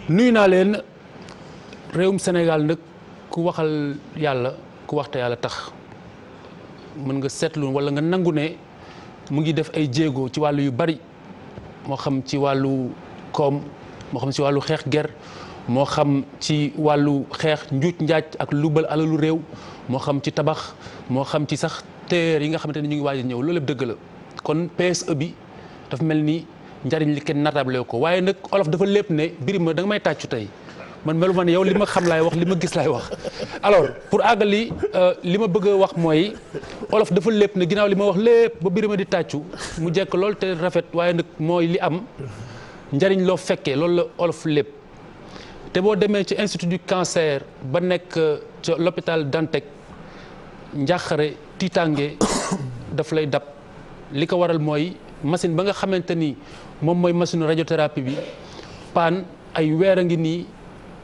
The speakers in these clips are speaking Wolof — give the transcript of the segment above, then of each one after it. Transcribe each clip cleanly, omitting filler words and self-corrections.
nuyu naa leen réewum Sénégal nag ku waxal yàlla ku waxte yàlla tax mën nga seetlu walla nga nangu ne mu ngi def ay jéego ci wàllu yu bari moo xam ci wàllu koom moo xam ci wàllu xeex ger moo xam ci wàllu xeex njuuj njaaj ak lubal alalu réew moo xam ci tabax moo xam ci sax teer yi nga xamante ne ñu ngi waaj a ñëw loolu lépp dëgg la kon PSE bi dafa mel ni njariñ li kenn natable ko waaye nag olof dafa lépp ne Birima da nga may tàccu tey man melu ma ne yow li ma xam laay wax li ma gis laay wax alors pour àggali li ma bëgg a wax mooy olof dafa lépp ne ginnaaw li ma wax lépp ba Birima di tàccu mu jekk lool te rafet waaye nag mooy li am njariñ loo fekkee loolu la olof lépp te boo demee ci institut du cancer ba nekk ca l'hôpital Dantec njàqare tiitaange daf lay dab li ko waral mooy machine ba nga xamante ni moom mooy machine radiothérapie bi paan ay weer a ngi nii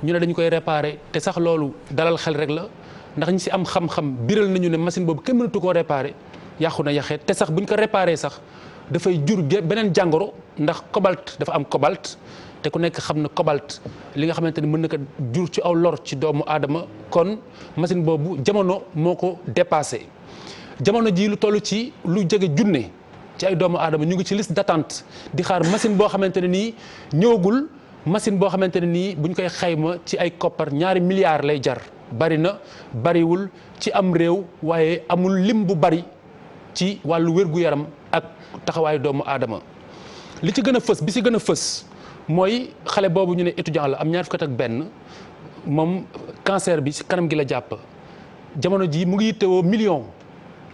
ñu ne dañu koy réparer te sax loolu dalal xel rek la ndax ñi ci am xam-xam biral nañu ne machine boobu kenn mënatu koo réparer yàqu na yaxeet te sax buñ ko réparer sax dafay jur beneen jàngoro ndax cobalt dafa am cobalt te ku nekk xam na cobalt li nga xamante ni mën na ko jur ci aw lor ci doomu aadama kon machine boobu jamono moo ko dépassé jamono ji lu toll ci lu jege junne ci ay doomu aadama ñu ngi ci liste d'attente di xaar machine boo xamante ne nii ñëwagul machine boo xamante ne nii buñ koy xayma ci ay koppar ñaari milliards lay jar bari na bariwul ci am réew waaye amul lim bu bari ci wàllu wér-gu-yaram ak taxawaayu doomu aadama li ci gën a fës bi ci gën a fës mooy xale boobu ñu ne étudiant la am ñaar fukk ak benn moom cancer bi ci kanam gi la jàpp jamono ji mu ngi yittewoo million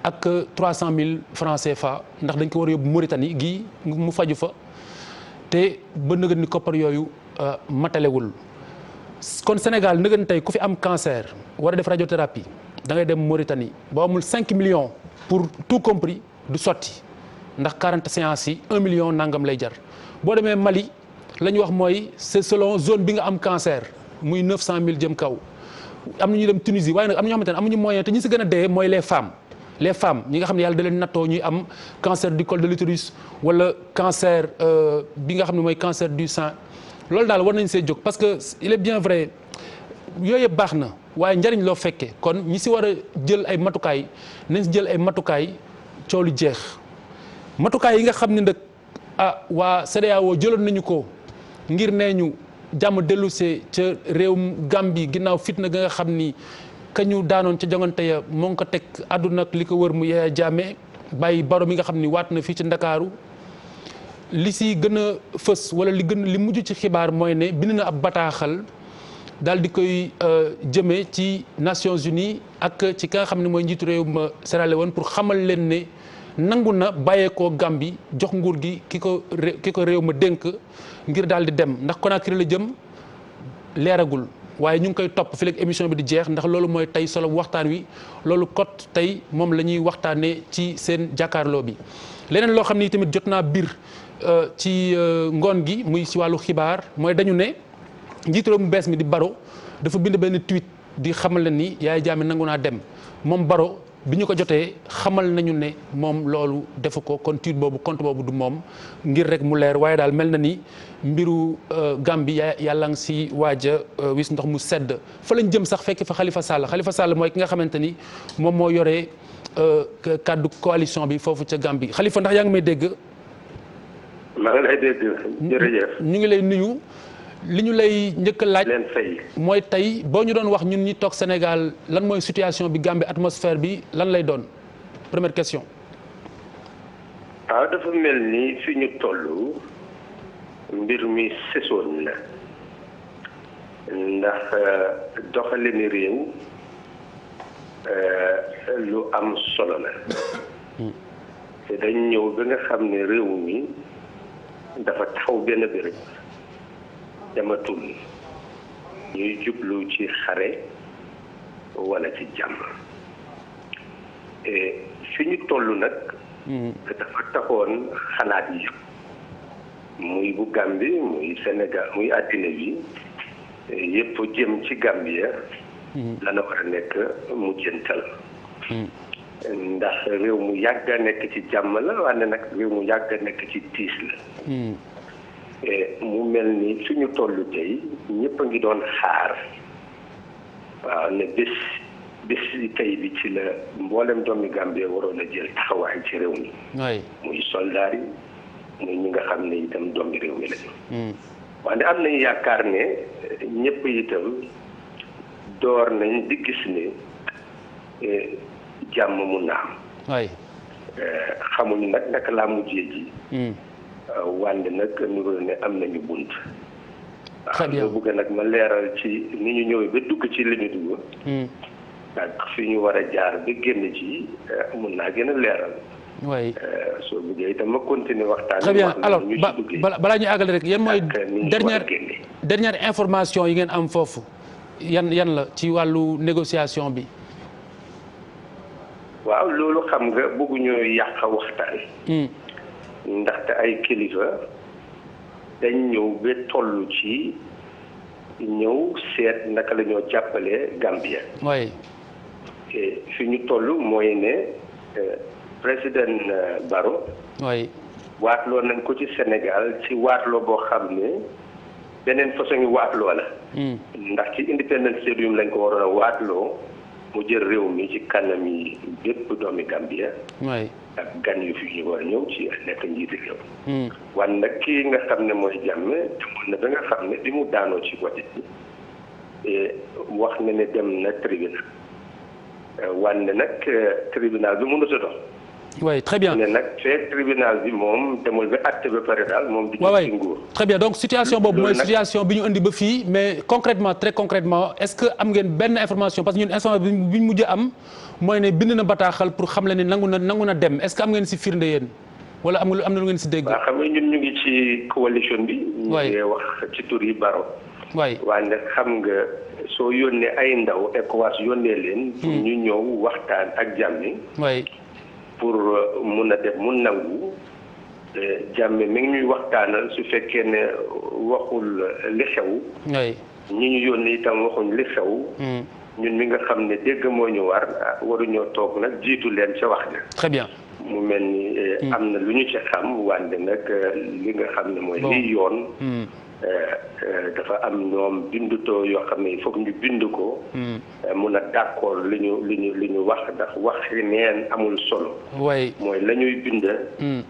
ak 300 000 francs CFA ndax dañ ko war a yóbbu Mauritanie gii mu faju fa te ba nëgën ni koppar yooyu matalewul kon Sénégal nëgën tey ku fi am cancer war a def radiothérapie da ngay dem Mauritanie boo amul 5 millions pour tout compris du sotti ndax 40 séances yi 1 million nangam lay jar boo demee Mali la ñu wax mooy c'est selon zone bi nga am cancer muy 900 000 jëm kaw am na ñu dem Tunisie waaye nag am na ñoo xamante ne amuñu moyen te ñi si gën a dee mooy les femmes ñi nga xam ne yàlla da leen nattoo ñuy am cancer du col de l'utérus wala cancer bi nga xam ne mooy cancer du sein loolu daal war nañ see jóg parce que il est bien vrai yooyu yëpp baax na waaye njariñ loo fekkee kon ñi si war a jël ay matukaay nañ si jël ay matukaay coow lu jeex matukaay yi nga xam ne nag waa CEDEAO jëloon nañu ko ngir nee ñu jàmm dellusee ca réewum Gambie ginnaaw fitna ga nga xam ni kañu daanoon ca jongante ya moo ngi ko teg àdduna ak li ko wër mu Yaya Jammeh bàyyi Baro mi nga xam ni waat na fii ci Ndakaaru li si gën a fës wala li mujj ci xibaar mooy ne bind na ab bataaxal daal di koy jëmee ci Nations Unies ak ci ka nga xam ne mooy njiitu réew ma Sierra Leone pour xamal leen ne nangu na bàyyeekoo Gambie jox nguur gi ki ko réew ma dénk ngir daal di dem ndax Conakry la jëm leeragul waaye ñu ngi koy topp fii léegi émission bi di jeex ndax loolu mooy tey solo waxtaan wi loolu kot tey moom la ñuy waxtaanee ci seen jàkkaarloo bi. leneen loo xam ni tamit jot naa biir ci ngoon gi muy si wàllu xibaar mooy dañu ne njiitu réew mu bees mi di Baro dafa bind benn tweet di xamal leen ni Yaya Jammeh nangu naa dem moom Baro. bi ñu ko jotee xamal nañu ne moom loolu defu ko kon tweet boobu compte boobu du moom ngir rek mu leer waaye daal mel na ni mbiru Gambie yàlla ngi si waaj a wis ndox mu sedd fa lañ jëm sax fekk fa Khalifa Sall mooy ki nga xamante ni moom moo yoree kàddu coalition bi foofu ca Gambie Khalifa ndax yaa ngi may dégg. maa ngi lay dégg jërëjëf. ñu ngi lay nuyu. li ñu lay njëkk a laaj mooy tey boo ñu doon wax ñun ñi toog Sénégal lan mooy situation bi Gambie atmosphère bi lan lay doon première question. waaw dafa mel ni fi ñu toll mbir mi sesoon na ndax doxalini réew lu am solo la te dañ ñëw ba nga xam ne réew mi dafa taxaw benn béréb dematul ñuy jublu ci xare wala ci jàmm fi ñu toll nag dafa taxoon xalaat yi muy bu Gambie muy Sénégal muy àddina bi yëpp jëm ci Gambia lana war a nekk mu jëntal ndax réew mu yàgg a nekk ci jàmm la wante nag réew mu yàgg a nekk ci tiis la mu mel ni fi ñu toll tey ñëpp a ngi doon xaar waaw ne bés tey bi ci la mboolem doomi Gambie waroon a jël taxawaay ci réew mi. muy soldaar yi muy ñi nga xam ne itam doomi réew mi lañu. wante am nañu yaakaar ne ñëpp itam door nañ di gis ne jàmm mun na am. xamuñu nag naka laa mujjee ji. wante nag nuru ne am nañu bunt. très bien waaw bëgg nag ma leeral ci ni ñu ñëwee ba dugg ci li ñu dugg. ak fi ñu war a jaar ba génn ci mun naa gën a leeral. oui soo bëggee itam ma continuer waxtaan. très bien alors balaa ñu àggale rek yan mooy dernière information yi ngeen am foofu yan la ci wàllu négociation bi. waaw loolu xam nga bëgguñu yàq waxtaan. ndaxte ay kilifa dañ ñëw ba toll ci ñëw seet naka la ñoo jàppalee Gambia. oui. fi ñu toll mooy ne président Barrow. oui. waatloo nañ ko ci Sénégal ci waatloo boo xam ne beneen façon yi waatloo la. ndax ci Independence Stadium lañ ko waroon a waatloo mu jël réew mi ci kanam yi bépp doomi Gambia. oui. ak gan yu fi ñu war a ñëw ci nekk njiiti réew. wan nag kii nga xam ne mooy Jammeh demoon na ba nga xam ne bi mu daanoo ci vote bi wax na ne dem na tribunal. wante nag tribunal bi mënut a dox. oui très bien ne nag fee tribunal bi moom demul ba àtte ba pare daal moom. di ci nguur. très bien donc situation boobu mooy situation bi ñu indi ba fii mais concrètement très concrètement est-ce que am ngeen benn information parce que ñun information bi ñu mujj am mooy ne bind na bataaxal pour xam le ne nangu na dem est-ce que am ngeen si firnde yéen wala am na lu ngeen si dégg. waaw xam nga ñun ñu ngi ci coalition bi. ñu ngi wax ci tur yi Barrow. waay waaye nag xam nga soo yónnee ay ndaw ECOWAS yónnee leen. pour ñu ñëw waxtaan ak Jammeh. waay. pour mun a def mun nangu Jammeh mi ngi ñuy waxtaanal su fekkee ne waxul li xew. waay. ñi ñu yónnee itam waxuñ li xew. ñun mi nga xam ne dégg moo ñu war waruñoo toog nag jiitu leen ca wax ja. très bien. mu mel ni am na lu ñu ci xam wante nag li nga xam ne mooy. liy yoon. dafa am ñoom bindutoo yoo xam ne il faut ñu bind ko. mun a d'accord li ñu wax ndax waxi neen amul solo. waay mooy la ñuy bind.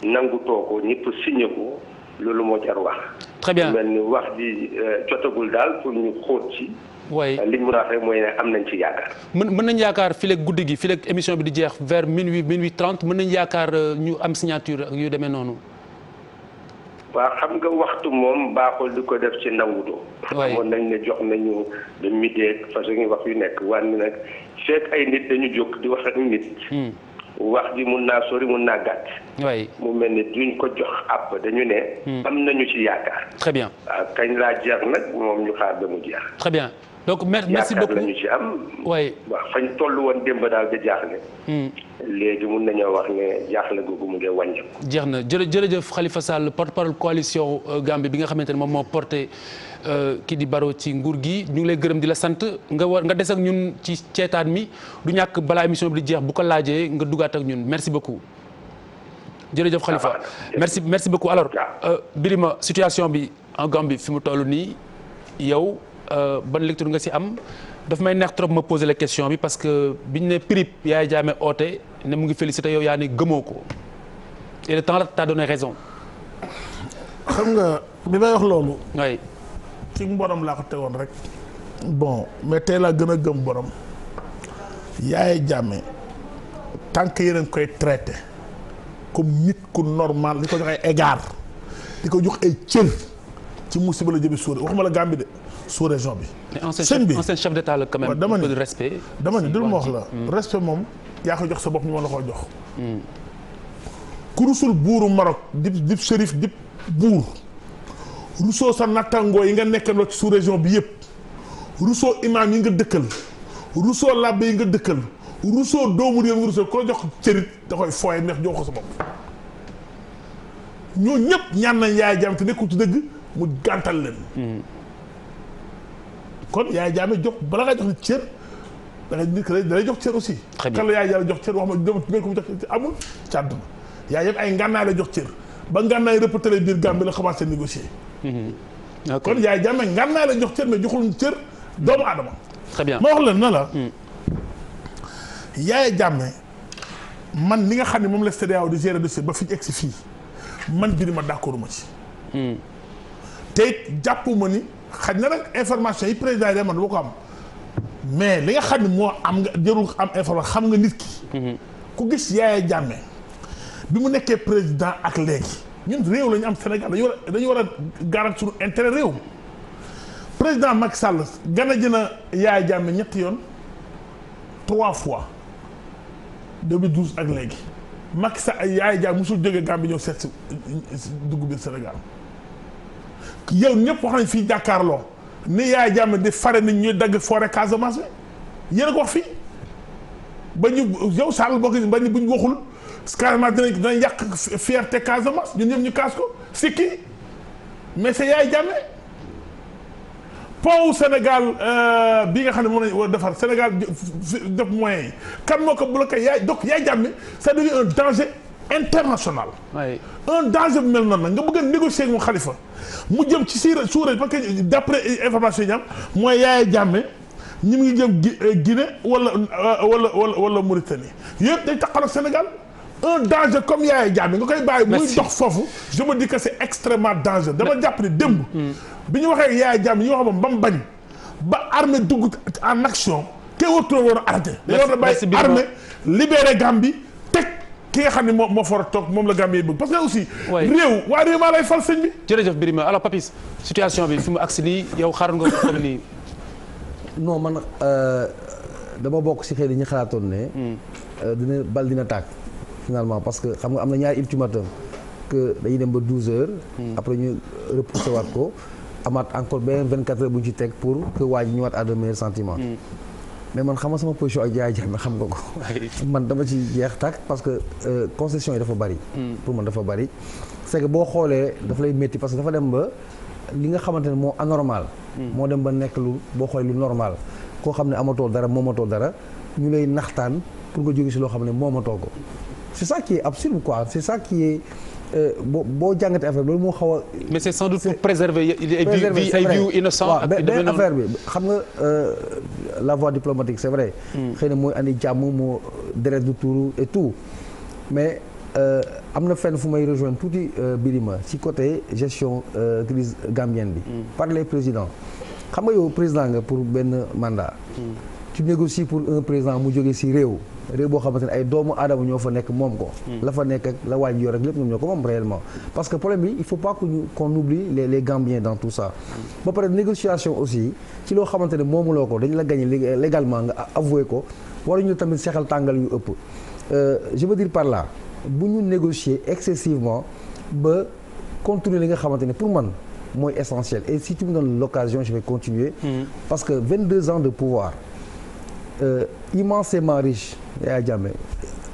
nangutoo ko ñëpp signé ko loolu moo jar wax. très bien mel ni wax ji jotagul daal pour ñu xóot ci. waay li ñu mën a wax rek mooy ne am nañ ci yaakaar. mën nañ yaakaar fii léegi guddi gi fii léegi émission bi di jeex vers minuit 30 mën nañ yaakaar ñu am signature ak yu demee noonu. waaw xam nga waxtu moom baaxul di ko def ci nanguto. waay xamoon nañ ne jox nañu de midi façon yi wax yu nekk wànni nag fekk ay nit dañu jóg di wax ak nit. wax ji mun naa sori mun naa gàtt. waay mu mel ni duñ ko jox àpp dañu ne. am nañu ci yaakaar. très bien. waaw kañ laa jeex nag moom ñu xaar ba mu jeex. très bien donc merci beaucoup yaakaar lañu ci am. waay waaw fañ toll woon démb daal ba jaaxle. léegi mun nañoo wax ne jaaxle googu mu ngi wàññi. jeex na jërëjëf Khalifa Sall porte-parole coalition Gambie bi nga xamante ne moom moo porté kii di Barrow ci nguur gi ñu ngi lay gërëm di la sant nga des ak ñun ci ceetaan mi du ñàkk balaa émission bi di jeex bu ko laajee nga dugaat ak ñun merci beaucoup. jërëjëf Khalifa merci beaucoup alors Birima situation bi en Gambie fi mu toll nii yow ban lecture nga si am daf may neex trop ma poser la question bi parce que biñ ne PRIP Yaya Jammeh oote ne mu ngi félicité yow yaa ne gëmoo ko et le temps t'a donné raison. xam nga bi may wax loolu. oui. ci borom laa ko tegoon rek. bon mais tey laa gën a gëm borom. Yaya Jammeh tant que yéen a ngi koy traité comme nit ku normal di ko jox ay égard di ko jox ay cër ci musiba la jëbi suure waxuma la Gambie de sous région bi. sëñ bi ancien chef d'état la quand même. dama un peu de respect. dama ne dul ma wax la. respect moom yaa ko jox sa bopp ñu mën la koo jox. ku rusul buuru Maroc dib shérif dib buur rusoo sa nattangoo yi nga nekkandoo ci sous région bi yëpp rusoo imaam yi nga dëkkal rusoo labbe yi nga dëkkal rusoo doomu réew nga rusoo ko jox cërit da koy fooye neex jox ko sa bopp ñoo ñëpp ñaan nañ Yaya Jammeh te nekkul ci dëgg mu gàntal leen kon Yaya Jammeh jox bala nga jox nit cër da nga nit da lay jox cër aussi kan la Yaya Jammeh jox cër wax ma dem ko mu jox amul ci àdduna Yaya Jammeh ay ngànnaay la jox cër ba ngànnaay rëppatale biir Gambie la commencé négocier kon Yaya Jammeh ngànnaay la jox cër mais joxul cër doomu aadama. très bien ma wax la na la. Yaya Jammeh man li nga xam ne moom la CEDEAO di gérer dossier ba fi ñu egg si fii man Birima d'accord ma ci. te it jàppuma ni xaj na nag information yi président yi man boo ko am mais li nga xam ne moo am nga jërul am information xam nga nit ki. ku gis Yaya Jammeh bi mu nekkee président ak léegi ñun réew la ñu am Sénégal dañu war a garantir suñu intérêt réew. président Macky Sall gana jëna Yaya Jammeh ñetti yoon 3 fois 2012 ak léegi Macky Sall ay Yaya Jammeh musul jógee Gambie ñëw seet si dugg biir Sénégal yow ñëpp wax nañ fii jàkkaarloo ni Yaya Jammeh di fare nit ñuy dagg forêt Casamance bi yéen a ko wax fii ba ñu yow Sall bokk ba ñu bu ñu waxul Casamance dinañ yàq fierté Casamance ñun ñëpp ñu kaas ko sikki mais c'est Yaya Jammeh pont Sénégal bi nga xam ne moom lañu war a defar Sénégal def moyens yi kan moo ko bloqué donc Yaya Jammeh ça devient un danger international. un danger bu mel noonu nag nga bëgg a négocier ak moom Khalifa mu jëm ci suuree parce que d'après information yi ñu am mooy Yaya Jammeh ñi ngi jëm Guinée wala Mauritanie yëpp day taxal ak Sénégal un danger comme Yaya Jammeh nga koy bàyyi muy dox foofu je me dis que c'est extrêmement dangereux dama jàpp ni démb bi ñu waxee ak Yaya Jammeh ñu wax ba mu bañ ba armée dugg en action te warutoo war a arrêté dañoo war a bàyyi armée libéré Gambie teg ki nga xam ne moo fa war a toog moom la Gambie bëgg parce que aussi réew waa réew maa lay fal sëñ bi jërëjëf Birima alors Papis situation bi fi mu agsi nii yow xaaral nga ko nii non man dama bokk si xëy na ñu xalaatoon ne dina tàkk finalement parce que xam nga am na ñaari ultimatum que dañuy dem ba 12 heures après ñu repousser waat ko amaat encore benn 24 heures bu ñu ci teg pour que waa ji ñëwaat à de meilleurs sentiments mais man xam nga sama position ak Yaya Jammeh xam nga ko man dama ci jeex tàkk parce que concession yi dafa bari pour man dafa bari c'est que boo xoolee dafa lay métti parce que dafa dem ba li nga xamante ne moo anormal moo dem ba nekk lu boo xoolee lu normal koo xam ne amatoo dara moomatoo dara ñu lay naxtaan pour nga jóge si loo xam ne moomatoo ko c'est ça qui est absurde quoi c'est ça qui est boo jàngatee affaire bi loolu moo xaw a. mais c'est sans doute pour préserver ay vies innocents ak benn affaire bi xam nga la voie diplomatique c'est vrai. xëy na mooy andi jàmm moo deret du tuuru et tout mais am na fenn fu may rejoindre tuuti Birima ci côté gestion crise gambienne bi. par les présidents xam nga yow président nga pour benn mandat. tu négocies pour un président mu jógee ci réew boo xamante ne ay doomu aadama ñoo fa nekk moom ko la fa nekk ak la waaj yor ak lépp ñoom ñoo ko moom réellement parce que problème bi il faut pas qu'on oublie les Gambiens dans tout ça ba pare négociation aussi ci loo xamante ne moomuloo ko dañu la gagné légalement nga avoué ko waruñu tamit seexal tàngal yu ëpp je veux dire par là bu ñu négocier excessivement ba continuer li nga xamante ne pour man mooy essentiel et si tu me donnes l'occasion je vais continuer parce que 22 ans de pouvoir immensément riche Yaya Jammeh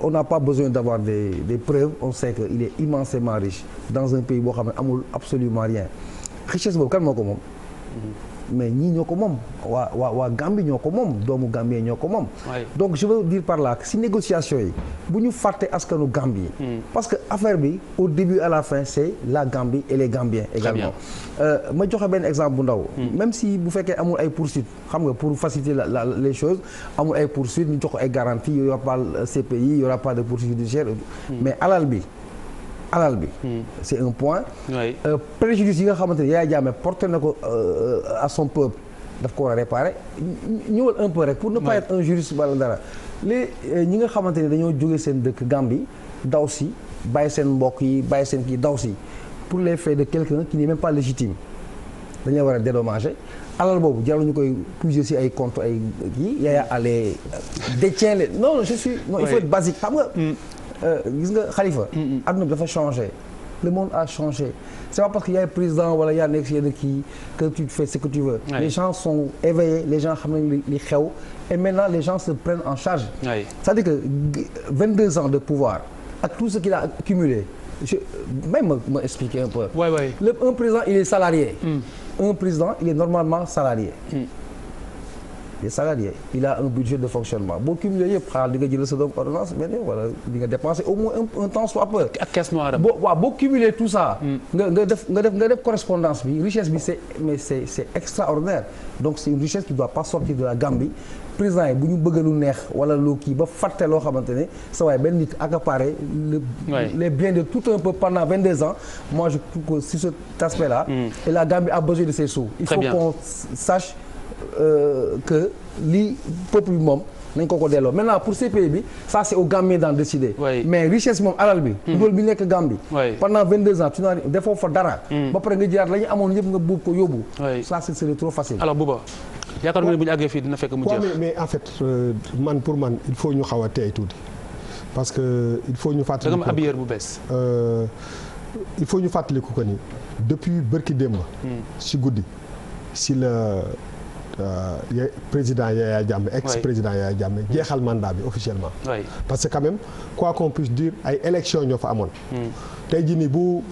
on n'a pas besoin d'avoir des preuves on sait que il est immensément riche dans un pays boo xam ne amul absolument rien richesse boobu kan moo ko moom mais ñii ñoo ko moom waa Gambie ñoo ko moom doomu Gambien ñoo ko moom donc je veux dire par là que si négociation yi bu ñu fàtte askanu Gambie parce que affaire bi au début à la fin c'est la Gambie et les Gambiens également ma joxe benn exemple bu ndaw même si bu fekkee amul ay poursuites xam nga pour faciliter les choses amul ay poursuites ñu jox ko ay garanties il y aura pas CPI il y aura pas de poursuite judiciaire mais alal bi c'est un point préjudice yi nga xamante ne Yaya Jammeh porté na ko à son peuple daf ko war a réparer ñëwal un peu rek pour ne pas être un juriste wala dara ñi nga xamante ne dañoo jóge seen dëkk Gambie daw si bàyyi seen mbokk yi bàyyi seen kii daw si pour les faits de quelqu'un qui n'est même pas légitime dañu war a dédommager alal boobu jarul ñu koy puiser si ay comptes ay kii Yaya allez détient les non il faut être basique xam nga gis nga Khalifa adduna bi dafa changé le monde a changé c'est pas parce que yaay président wala yaa nekk si yenn kii que tu fais ce que tu veux les gens sont éveillés les gens xam nañ li xew et maintenant les gens se prennent en charge c'est-à-dire que 22 ans de pouvoir ak tout ce qu'il a accumulé même ma expliquer un peu un président il est salarié un président il est normalement salarié des salariés il a un budget de fonctionnement boo cumulé yëpp xaaral di nga jël sa doom ordonnance benn wala di nga dépenser au moins un temps soit peu. ak caisse noire boo cumulé tout ça. nga def correspondance bi richesse bi c'est extraordinaire donc c'est une richesse qui doit pas sortir de la Gambie. président yi bu ñu bëgg lu neex wala lu kii ba fàtte loo xamante ne sa waay benn nit accaparé les biens de tout un peuple pendant 22 ans moi je trouve que sur cet aspect là et la Gambie a besoin de ses sous il faut qu'on sache que li peuple bi moom nañ ko delloo maintenant pour CPI bi ça c'est au Gambien d'en décider mais richesse moom alal bi ndóol bi nekk Gambie pendant 22 ans tu n'as defoo fa dara ba pare nga jëlaat la ñu amoon yëpp nga buub ko yóbbu ça c'est trop facile alors Bouba yaakaar nga ne bu ñu àggee fii dina fekk mu jeex mais en fait pour man il faut ñu xaw a teey tuuti parce que il faut ñu fàttali da nga am habilleur bu bees il faut ñu fàttaliku ko ni depuis bërki démb si guddi si la président Yaya Jammeh ex-président Yaya Jammeh jeexal mandat bi officiellement parce que quand même quoi qu'on puisse dire ay élections ñoo fa amoon tey jii nii bu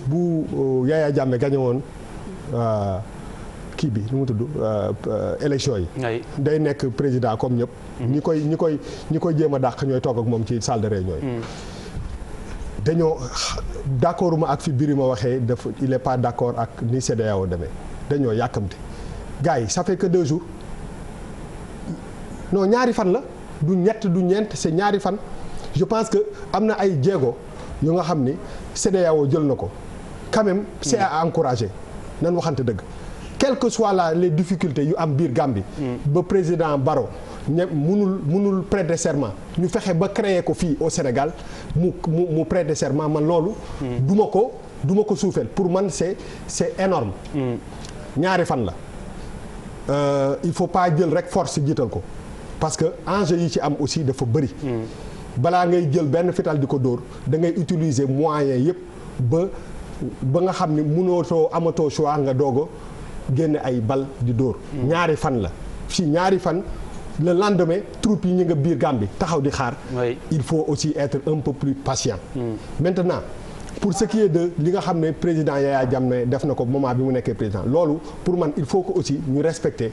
Yaya Jammeh gagné woon kii bi nu mu tudd élection yi day nekk président comme ñëpp ñi koy jéem a dàq ñooy toog ak moom ci salle de réunion yi dañoo d'accord ma ak fi Birima waxee dafa il est pas d'accord ak ni CEDEAO demee dañoo yàkkamte gars yi ça fait que 2 jours non ñaari fan la du ñett du ñeent c'est ñaari fan je pense que am na ay jéego yu nga xam ni CEDEAO jël na ko quand même c'est à encourager nan waxante dëgg quelles que soient les difficultés yu am biir Gambie ba président Barrow mënul prêter serment ñu fexe ba créer ko fii au Sénégal mu prêter serment man loolu du ma ko suufeel pour man c'est énorme ñaari fan la il faut pas jël rek force jiital ko parce que enjeu yi ci am aussi dafa bëri balaa ngay jël benn fital di ko dóor da ngay utiliser moyens yëpp ba nga xam ni amatoo choix nga doog génne ay bal di dóor ñaari fan la fii ñaari fan le lendemain troupes yi ñu nga biir Gambie taxaw di xaar il faut aussi être un peu plus patient maintenant pour ce qui est de li nga xam ne président Yaya Jammeh def na ko moment bi mu nekkee président loolu pour man il faut que aussi ñu respecter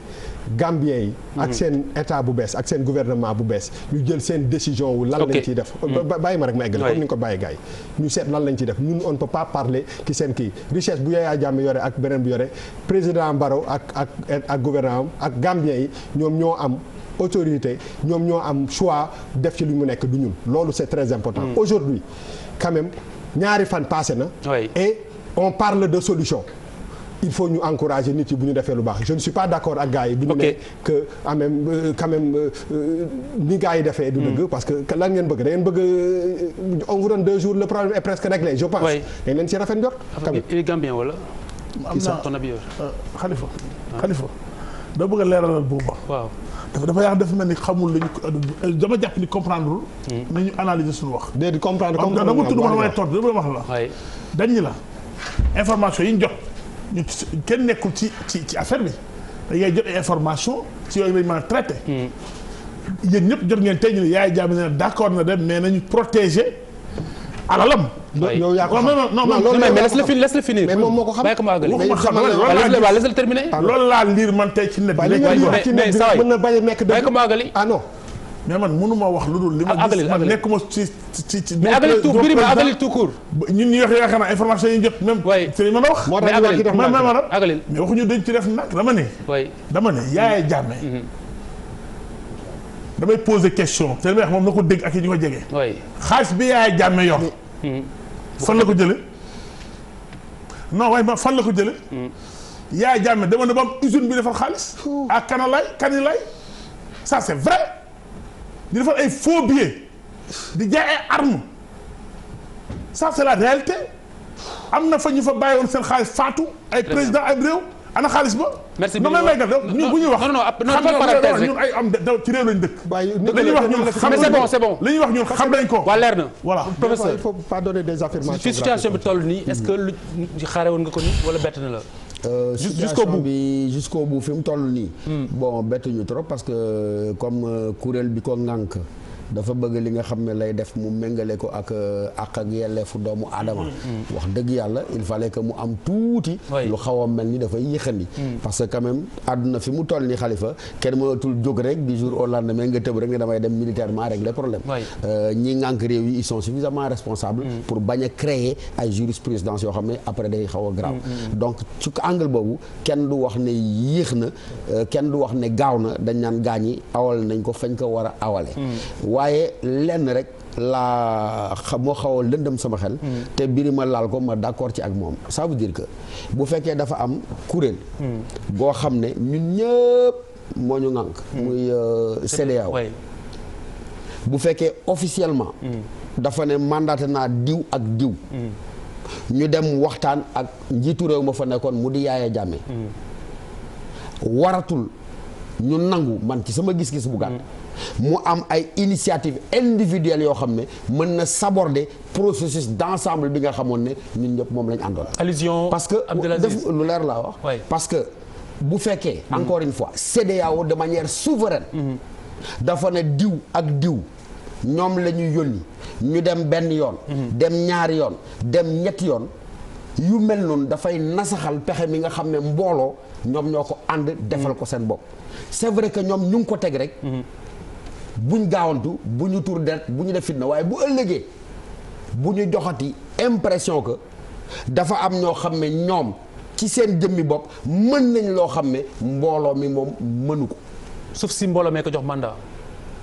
Gambiens yi ak seen état bu bees ak seen gouvernement bu bees ñu jël seen décision wu lan lañ ciy def bàyyi ma rek ma eggale comme ni nga ko bàyyi gars yi ñu seet lan lañ ciy def ñun on ne peut pas parler ci seen kii richesse bu Yaya Jammeh yore ak beneen bu yore président Barrow ak gouvernement ak Gambiens yi ñoom ñoo am autorité ñoom ñoo am choix def ci li mu nekk du ñun loolu c'est très important aujourd'hui quand même ñaari fan passé na et on parle de solution il faut ñu encourager nit yi bu ñu defee lu baax je ne suis pas d'accord ak gars yi bu ñu ne que quand même ni gars yi defee du dëgg parce que lan ngeen bëgg da ngeen bëgg on vous donne 2 jours le problème est presque réglé je pense dañ leen ci rafet njort il est gambien wala am na Khalifa da bëgg a leeralal booba waaw dafa yaa def mel ni xamul lañu dama jàpp ni comprendre nañu analyser suñu wax déedéet comprendre dama tudd ma damay tontu dama wax la dañ ñi la information yi ñu jot ñu kenn nekkul ci affaire bi da ngay jot information ci yooyu lañ mën a traité yéen ñëpp jot ngeen tey ñu ne Yaya Jammeh ne d'accord na dem mais nañu protéger alalam yow yaa ko xam non mais laisse le finir mais moom moo ko xam bàyyi ko ma àggali laisse le terminer loolu laa liir man tey ci net bi mën na bañ a nekk bàyyi ko ma àggali ah non mais man mënuma wax lu dul li ma gis man nekkuma ci mais àggali tout biri ma àggali tout court ñun ñi wax yaakaar naa information yi jot même ci mën a wax moo tax ñu def àggali mais waxuñu dañ ci def nag dama ne Yaya Jammeh damay poser question te li may wax moom na ko dégg ak yi ñu ko jege xaalis bi Yaya Jammeh yor fan la ko jële non waaye ma fan la ko jële Yaya Jammeh dama ne ba am usine bi defar xaalis à Kanilai ça c'est vrai di defar ay faux billets di jaay ay armes ça c'est la réalité am na fa ñu fa bàyyi woon seen xaalis faatu ay président ay réew ana xaalis ba. merci non mais ñun bu ñuy wax. non ñun ay am ci réew lañ dëkk. li ñuy wax ñun xam nañ c'est bon li ñuy wax ñun xam nañ ko. waa leer na. voilà professeur il faut pas donner des affirmations. fi situation bi toll nii est-ce que lu xaare woon nga ko nii wala bett na la. jusqu'au bout fi mu toll nii. bon bett ñu trop parce que comme kuréel bi ko ŋànk dafa bëgg li nga xam ne lay def mu méngale ko ak yelleefu doomu aadama. wax dëgg yàlla il fallait que mu am tuuti. lu xaw a mel ni dafay yéexandi. parce que quand même àdduna fi mu toll ni Khalifa kenn mënatul jóg rek du jour au lendemain nga tëb rek ne damay dem militairement régler problème. ñi ngànk réew yi ils sont suffisamment responsables. pour bañ a créer ay jurisprudence yoo xam ne après day xaw a grave. donc ci angle boobu kenn du wax ne yéex na kenn du wax ne gaaw na dañ naan gaañi awal nañ ko fañ ko war a awale. waaye lenn rek moo xaw a lëndëm sama xel. te Birima laal ko ma d'accord ci ak moom ça veut dire que bu fekkee dafa am kuréel. goo xam ne ñun ñëpp moo ñu ŋànk. muy CEDEAO. bu fekkee officiellement. dafa ne mandaté naa diw ak diw. ñu dem waxtaan ak njiitu réew ma fa nekkoon mu di Yaya Jammeh. waratul ñu nangu man ci sama gis-gis bu gàtt. mu am ay initiative individuelles yoo xam ne mën na saborder processus d'ensemble bi nga xamoon ne ñun ñëpp moom lañ àndoon. allusion parce que def lu leer laa wax. parce que bu fekkee. encore une fois CEDEAO de manière souveraine. dafa ne diw ak diw ñoom la ñu yónni ñu dem benn yoon. dem ñaari yoon dem ñetti yoon. yu mel noonu dafay nasaxal pexe mi nga xam ne mbooloo ñoom ñoo ko ànd defal ko seen bopp. c'est vrai que ñoom ñu ngi ko teg rek. buñ gaawantu bu ñu tur deret bu ñu def fitna waaye bu ëllëgee bu ñu joxati impression que dafa am ñoo xam ne ñoom ci seen jëmmi bopp mën nañ loo xam ne mbooloo mi moom mënu ko. sauf si mbooloo mee ko jox mandat.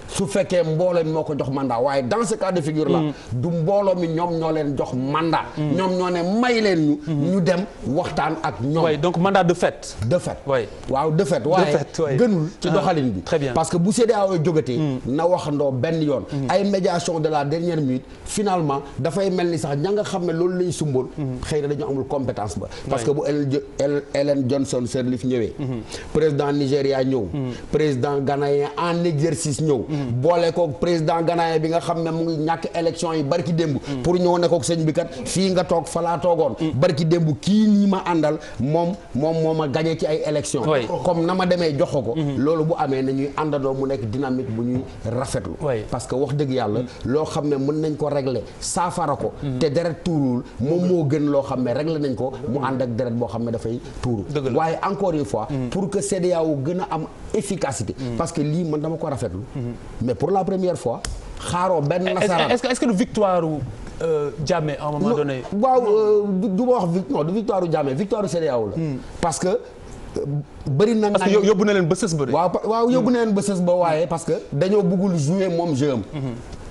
su fekkee mbooloo mi moo ko jox mandat waaye dans ce cas de figure là du mbooloo mi ñoom ñoo leen jox mandat. ñoom ñoo ne may leen ñu dem waxtaan ak ñoom. oui donc mandat de fait. de fait. oui waaw de fait. waaye gënul ci doxalin bi. très bien parce que bu CEDEAO jógatee. na waxandoo benn yoon. ay médiation de la dernière minute finalement dafay mel ni sax ña nga xam ne loolu lañ sumboon. xëy na dañu amul compétence ba. parce que bu Ellen Johnson Sirleaf ñëwee. président Nigéria ñëw. président ghanéen en exercice ñëw. boole koog président ghanéen bi nga xam ne mu ngi ñàkk élection yi barki démb. pour ñëw ne koog sëñ bi kat fii nga toog fa laa toogoon. barki démb kii nii ma àndal moom ma gagné ci ay élection comme na ma demee jox ko. loolu bu amee na ñuy àndandoo mu nekk dynamique bu ñuy rafetlu. parce que wax dëgg yàlla loo xam ne mën nañ ko régler saafara ko. te deret tuurul moom moo gën loo xam ne régler nañ ko mu ànd ak deret boo xam ne dafay tuuru. waaye encore une fois. pour que CEDEAO gën a am efficacité. parce que lii man dama ko rafetlu. mais pour la première fois xaaroo benn nasaraan. est-ce que du victoire Jammeh à un moment donné. waaw du ma wax non du victoire Jammeh victoire CEDEAO la. parce que bëri na. parce que yóbbu na leen ba sës ba de. waaw yóbbu na leen ba sës ba waaye parce que dañoo bëggul jouer moom jeu am.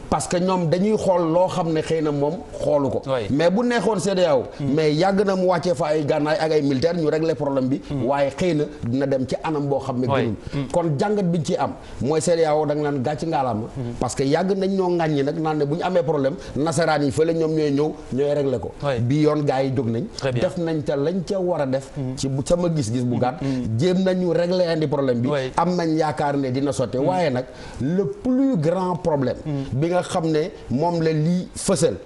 parce que ñoom dañuy xool loo xam ne xëy na moom xoolu ko. mais bu neexoon CEDEAO. mais yàgg na mu wàccee fa ay gànnaay ak ay militaire ñu régler problème bi. waaye xëy na dina dem ci anam boo xam ne gënul. kon jàngat biñ ci am mooy CEDEAO da nga naan gàcc ngaalaama. parce que yàgg nañ ñoo ŋàññi nag naan ne bu ñu amee problème nasaraan yi fële ñoom ñooy ñëw ñooy régler ko. bii yoon gars yi jóg nañ. def nañ ca lañ ca war a def. ci bu sama gis-gis bu gàtt. jéem nañu régler indi problème bi. am nañ yaakaar ne dina sotte waaye nag le plus grand problème. nga xam ne moom la lii fësal.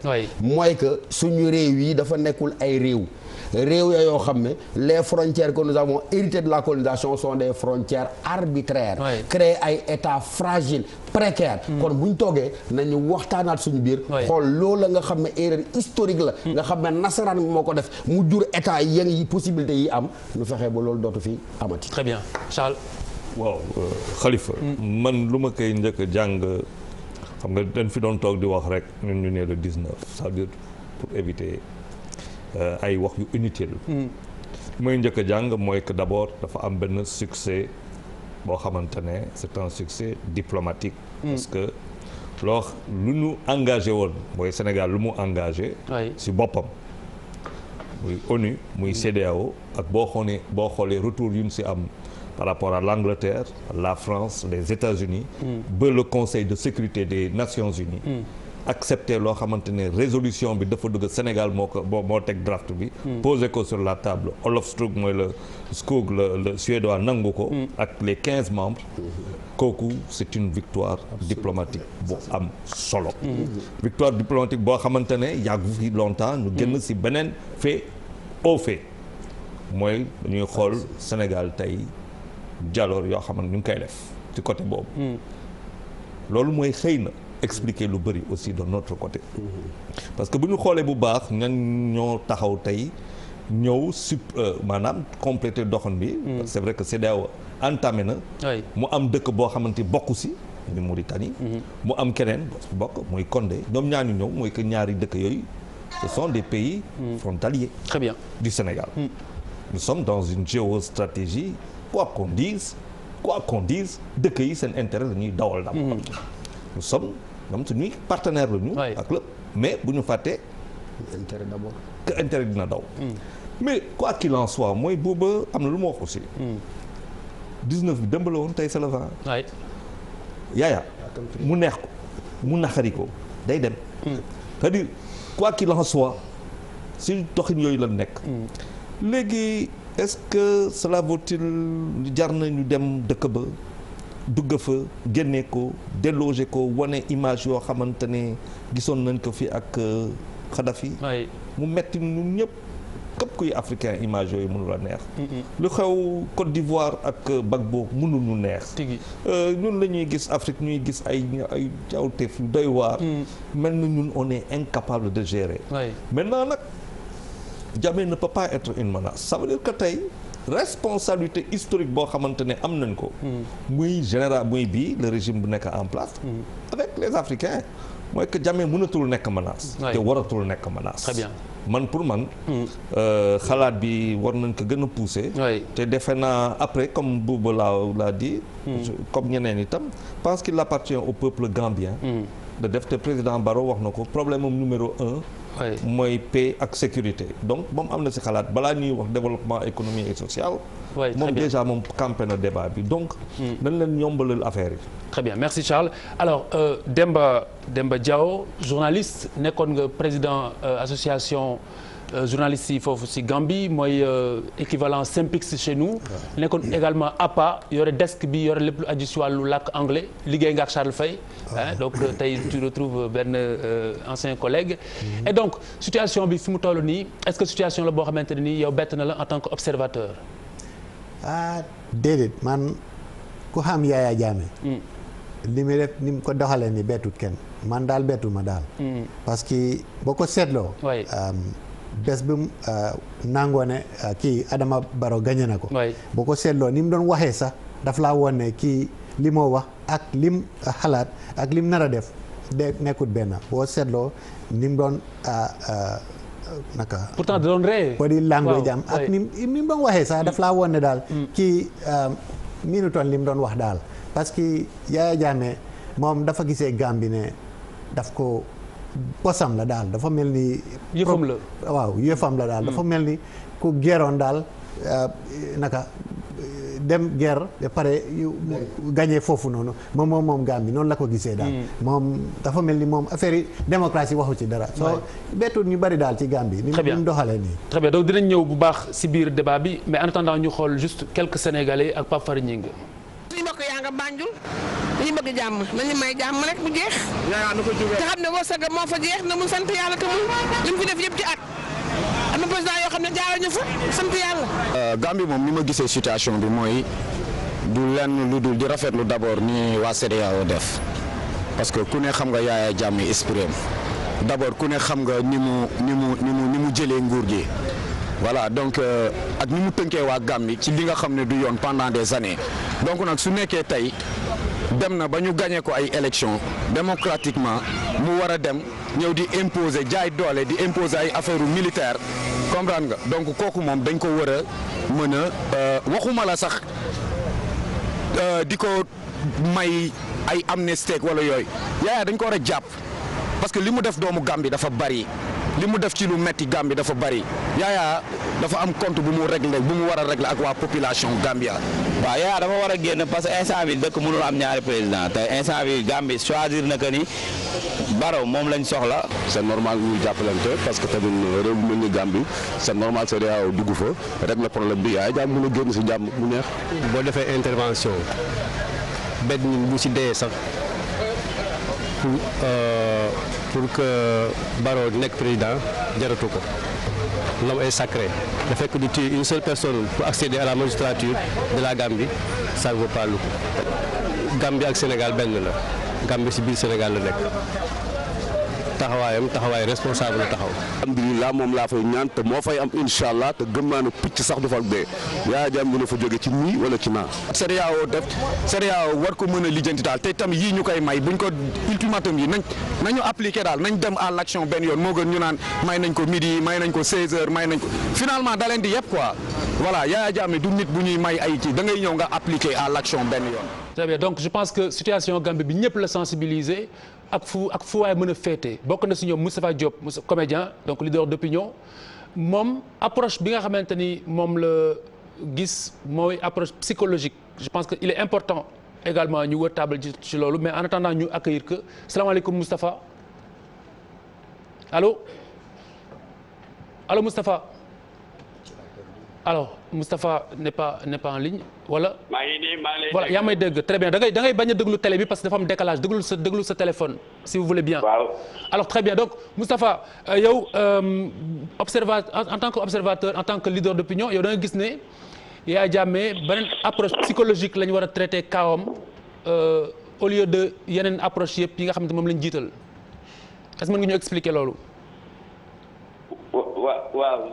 mooy que suñu réew yi dafa nekkul ay réew yoo xam ne les frontières que nous avons héritées de la colonisation sont des frontières arbitraires. créer ay états fragiles précaires. kon bu ñu toogee nañu waxtaanaat suñu biir. xool loola nga xam ne erreur historique la. nga xam ne nasaraan bi moo ko def mu jur état yi possibilités yi am ñu fexe ba loolu dootu fi amati. très bien Charles. waaw Khalifa. man lu ma koy njëkk a jàng. xam nga dañ fi doon toog di wax rek ñun ñu ne le 19 c'est-à-dire pour éviter ay wax yu inutile mooy njëkk a jàng mooy que d'abord dafa am benn succès boo xamante ne c'est un succès diplomatique parce que lu ñu engagé woon mooy Sénégal lu mu engagé si boppam muy ONU muy CEDEAO ak boo xoolee retour yu ñu si am par rapport à l'Angleterre, la France, les États-Unis, ba le Conseil de sécurité des Nations Unies accepté loo xamante ne résolution bi dafa dugg Sénégal moo teg draft bi posé ko sur la table Olof Skog mooy le suédois nangu ko ak les 15 membres kooku c'est une victoire diplomatique bu am solo victoire diplomatique boo xamante ne yàggu fi longtemps ñu génn ci beneen fait au fait mooy dañuy xool Sénégal tey jaloor yoo xamante ñu ngi koy def ci côté boobu loolu mooy xëy na expliquer lu bëri aussi de notre côté. parce que bu ñu xoolee bu baax ñan ñoo taxaw tey ñëw maanaam compléter doxan bi. c'est vrai que CEDEAO entamé na. mu am dëkk boo xamante bokku si. muy Mauritanie. mu am keneen bokk mooy Condé ñoom ñaar ñu ñëw mooy que ñaari dëkk yooyu ce sont des pays frontaliers. Très bien. Du Sénégal. Nous sommes dans une géostratégie quoi qu'on dise dëkk yi seen intérêt la ñuy dawal d'abord. Nous sommes ñoom suñuy partenaire la ñu. ak lépp mais bu ñu fàttee. intérêt d'abord. que intérêt dina daw. mais quoi qu'il en soit mooy booba am na lu ma wax aussi. 19 bi dëmb la woon tey c'est le 20. Yaya mu neex ko mu naxari ko day dem. c'est-à-dire quoi qu'il en soit si doxin yooyu la nekk. léegi est-ce que cela vaut-il jar na ñu dem dëkk ba dugg fa génne ko déloger ko wane image yoo xamante ne gisoon nañ ko fi ak Kadhafi. mu metti ñun ñëpp képp kuy africain image yooyu mënu la neex. lu xew Côte d'Ivoire ak Gbagbo mënu ñu neex. ñun la ñuy gis Afrique ñuy gis ay jawteef yu doy waar. mel na ñun on est incapable de gérer. maintenant nag Jammeh ne peut pas être une menace ça veut dire que tey responsabilité historique boo xamante ne am nañ ko. muy général muy bii le régime bu nekk en place. avec les Africains mooy que Jammeh mënatul nekk menace. te waratul nekk menace. Très bien. man pour man xalaat bi war nañ ko gën a pousser. te defe naa après comme Bouba l'a dit. comme ñeneen itam pense qu'il appartient au peuple gambien. de def te président Barrow wax na ko problème am numéro 1. mooy paix ak sécurité donc moom am na si xalaat balaa ñuy wax développement économique et social. moom déjà moom campé na débat bi donc. dañ leen yombalal affaire yi. Très bien, merci Charles. Alors Demba Diaw journaliste nekkoon nga président association journaliste yi foofu si Gambie mooy équivalent Synpics chez nous. nekkoon également APA yore desk bi yore lépp lu aju si wàllu làkk anglais liggéey nga ak Charles Faye. donc tey tu retrouves benn ancien collègue. et donc situation bi fi mu toll nii est-ce que situation la boo xamante ne nii yow bett na la en tant que observateur. déedéet man ku xam Yaya Jammeh. li muy def ni mu ko doxalee ni bettut kenn man daal bettu ma daal. parce que boo ko seetloo. bés bi mu nangoo ne kii Adama Barrow gagné na ko. boo ko seetloo ni mu doon waxee sax daf laa woon ne kii li moo wax ak lim xalaat ak lim nar a def de nekkut benn boo seetloo ni mu doon naka. pourtant da doon ree. body language am ak ni mu doon waxee sax daf laa woon ne daal kii minutoon li mu doon wax daal. parce que Yaya Jammeh moom dafa gisee Gambie ne daf ko bosam la daal dafa mel ni. yëfam la waaw yëfam la daal. dafa mel ni ku geroon daal naka dem guerre ba pare yu gagné foofu noonu moom Gambie noonu la ko gisee daal. moom dafa mel ni moom affaire yi démocratie waxu ci dara. soo bettul ñu bari daal ci Gambie. ni mu doxalee nii. très bien donc dinañ ñëw bu baax si biir débat bi mais en attendant ñu xool juste quelques Sénégalais ak Pape Fary Gningue. suñu mbokk yaa nga Banjul dañu bëgg jàmm nañu may jàmm rek mu jeex. te xam ne wërsëg moo fa jeex na mu sant yàlla te mu li mu fi def yëpp ci at am na président yoo xam ne jaarañu fa sant yàlla. Gambie moom ni ma gisee situation bi mooy du lenn lu dul di rafetlu d'abord ni waa CEDEAO def parce que ku ne xam nga Yaya Jammeh esprit d'abord ku ne xam nga ni mu jëlee nguur gi. voilà donc ak ni mu tënkee waa Gambie ci li nga xam ne du yoon pendant des années donc nag su nekkee tey dem na ba ñu gagné ko ay élections démocratiquement mu war a dem ñëw di imposer jaay doole di imposer ay affaires militaires comprendre nga donc kooku moom dañ ko war a mën a waxuma la sax di ko may ay amnistie wala yooyu Yaya dañ ko war a jàpp parce que li mu def doomu Gambie dafa bari. li mu def ci lu metti Gambie dafa bari Yaya dafa am compte bu mu war a régler ak waa population Gambia. waaw Yaya dafa war a génn parce que instant bi dëkk mënul am ñaari président te instant bi Gambie choisir na que ni Barrow moom lañ soxla. c'est normal ñu jàppalante parce que tamit réew mu mel ni Gambie c'est normal CEDEAO dugg fa régler problème bi Yaya Jammeh mën a génn si jàmm mu neex. boo defee intervention bet ñun bu si dee sax pour que Barrow nekk président jaratu ko l'homme est sacré le fait que tu tues une seule personne pour accéder à la magistrature de la Gambie ça ne vaut pas le coup Gambie ak Sénégal benn la Gambie si biir Sénégal la nekk taxawaay responsable la taxaw. alhamdulilah moom laa fay ñaan te moo fay am incha allah te gëm naa ne picc sax du fa dee Yaya Jammeh dina fa jóge ci nii wala ci naa. CEDEAO war ko mën a lijjanti daal te tamit yii ñu koy may buñ ko ultimatum yi nañu appliqué daal nañ dem à l'action benn yoon moo gën ñu naan may nañ ko midi may nañ ko 16h may nañ ko finalement da leen di yëpp quoi voilà Yaya Jammeh du nit bu ñuy may ay kii da ngay ñëw nga appliqué à l'action benn yoon. Très bien donc je pense que situation Gambie bi ñëpp la sensibiliser ak fu waay mën a féete bokk na si ñoom Moustapha Diop comédien donc leader d'opinion moom approche bi nga xamante ni moom la gis mooy approche psychologique je pense que il est important également ñu wër table ci loolu mais en attendant ñu accueillir que salaamaaleykum Moustapha allo Moustapha alors Moustapha n'est pas en ligne wala. maa ngi nii maa ngi lay voilà yaa may dégg très bien da ngay bañ a déglu télé bi parce que dafa am décalage déglu sa téléphone si vous voulez bien. waaw alors très bien donc Moustapha yow en tant qu'observateur en tant que leader d'opinion yow da nga gis ne Yaya Jammeh beneen approche psychologique la ñu war a traiter kawam au lieu de yeneen approche yëpp yi nga xam ne moom la ñu jiital est-ce que mën nga ñu expliquer loolu. waaw.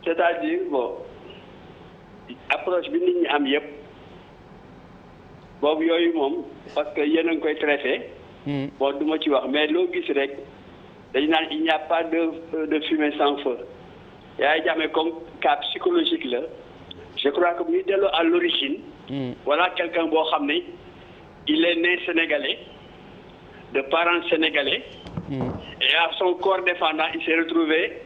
c'est-à-dire bon approche bi nit ñi am yëpp boobu yooyu moom parce que yéen a ngi koy traité. bon du ma ci wax mais loo gis rek dañu naan il n'y a pas de fumée sans feu. Yaya Jammeh comme cas psychologique la je crois que bu ñu delloo à l'origine. voilà quelqu'un boo xam ne il est né sénégalais de parents sénégalais. et à son corps défendant il s'est retrouvé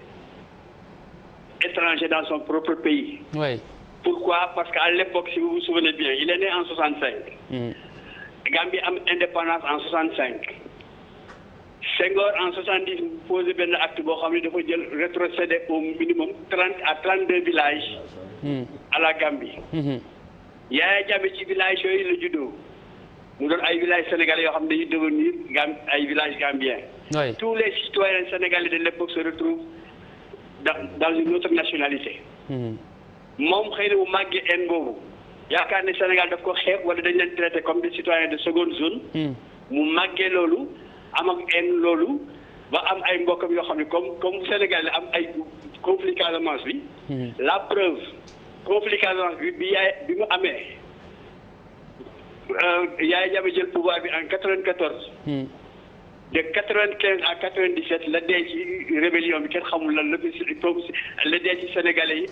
étranger dans son propre pays. Oui. Pourquoi? Parce qu'à l'époque, si vous vous souvenez bien, il est né en 65. Gambie am indépendance en 65. Senghor en 70 posé benn acte boo xam ne dafa jël rétrocédé au minimum 30 à 32 villages. à la Gambie. Yaya Jammeh ci village yooyu la juddoo mu doon ay villages sénégalais yoo xam ne dañuy devenir ay villages gambiens. Oui. Tous les citoyens sénégalais de l'époque se retrouvent dans une autre nationalité. moom xëy na bu màggee haine boobu yaakaar ne Sénégal daf ko xeeb wala dañ leen traité comme des citoyens de seconde zone. mu màggee loolu am ak haine loolu ba am ay mbokkam yoo xam ne comme Sénégal am ay conflit Casamance bi. la preuve conflit Casamance bi mu amee Yaya Jammeh jël pouvoir bi en 94. de 95 à 97 la dee ci rébellion bi kenn xamul lan la dee ci sénégalais yi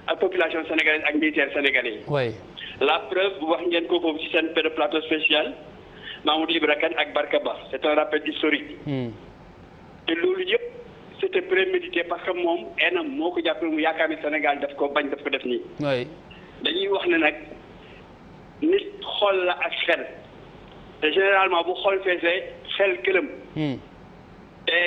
ak population sénégalaise ak militaire sénégalais yi. oui. la preuve bu wax ngeen ko foofu ci seen plateau spécial Mamadou Ibra Kane ak Barka Ba c'est un rappel historique. te loolu yëpp c'était prémédité parce que moom enam moo ko jàppale mu yaakaar ni Sénégal daf ko bañ daf ko def nii. oui. dañuy wax ne nag nit xol la ak xel. te généralement bu xool feesee xel këlëm. te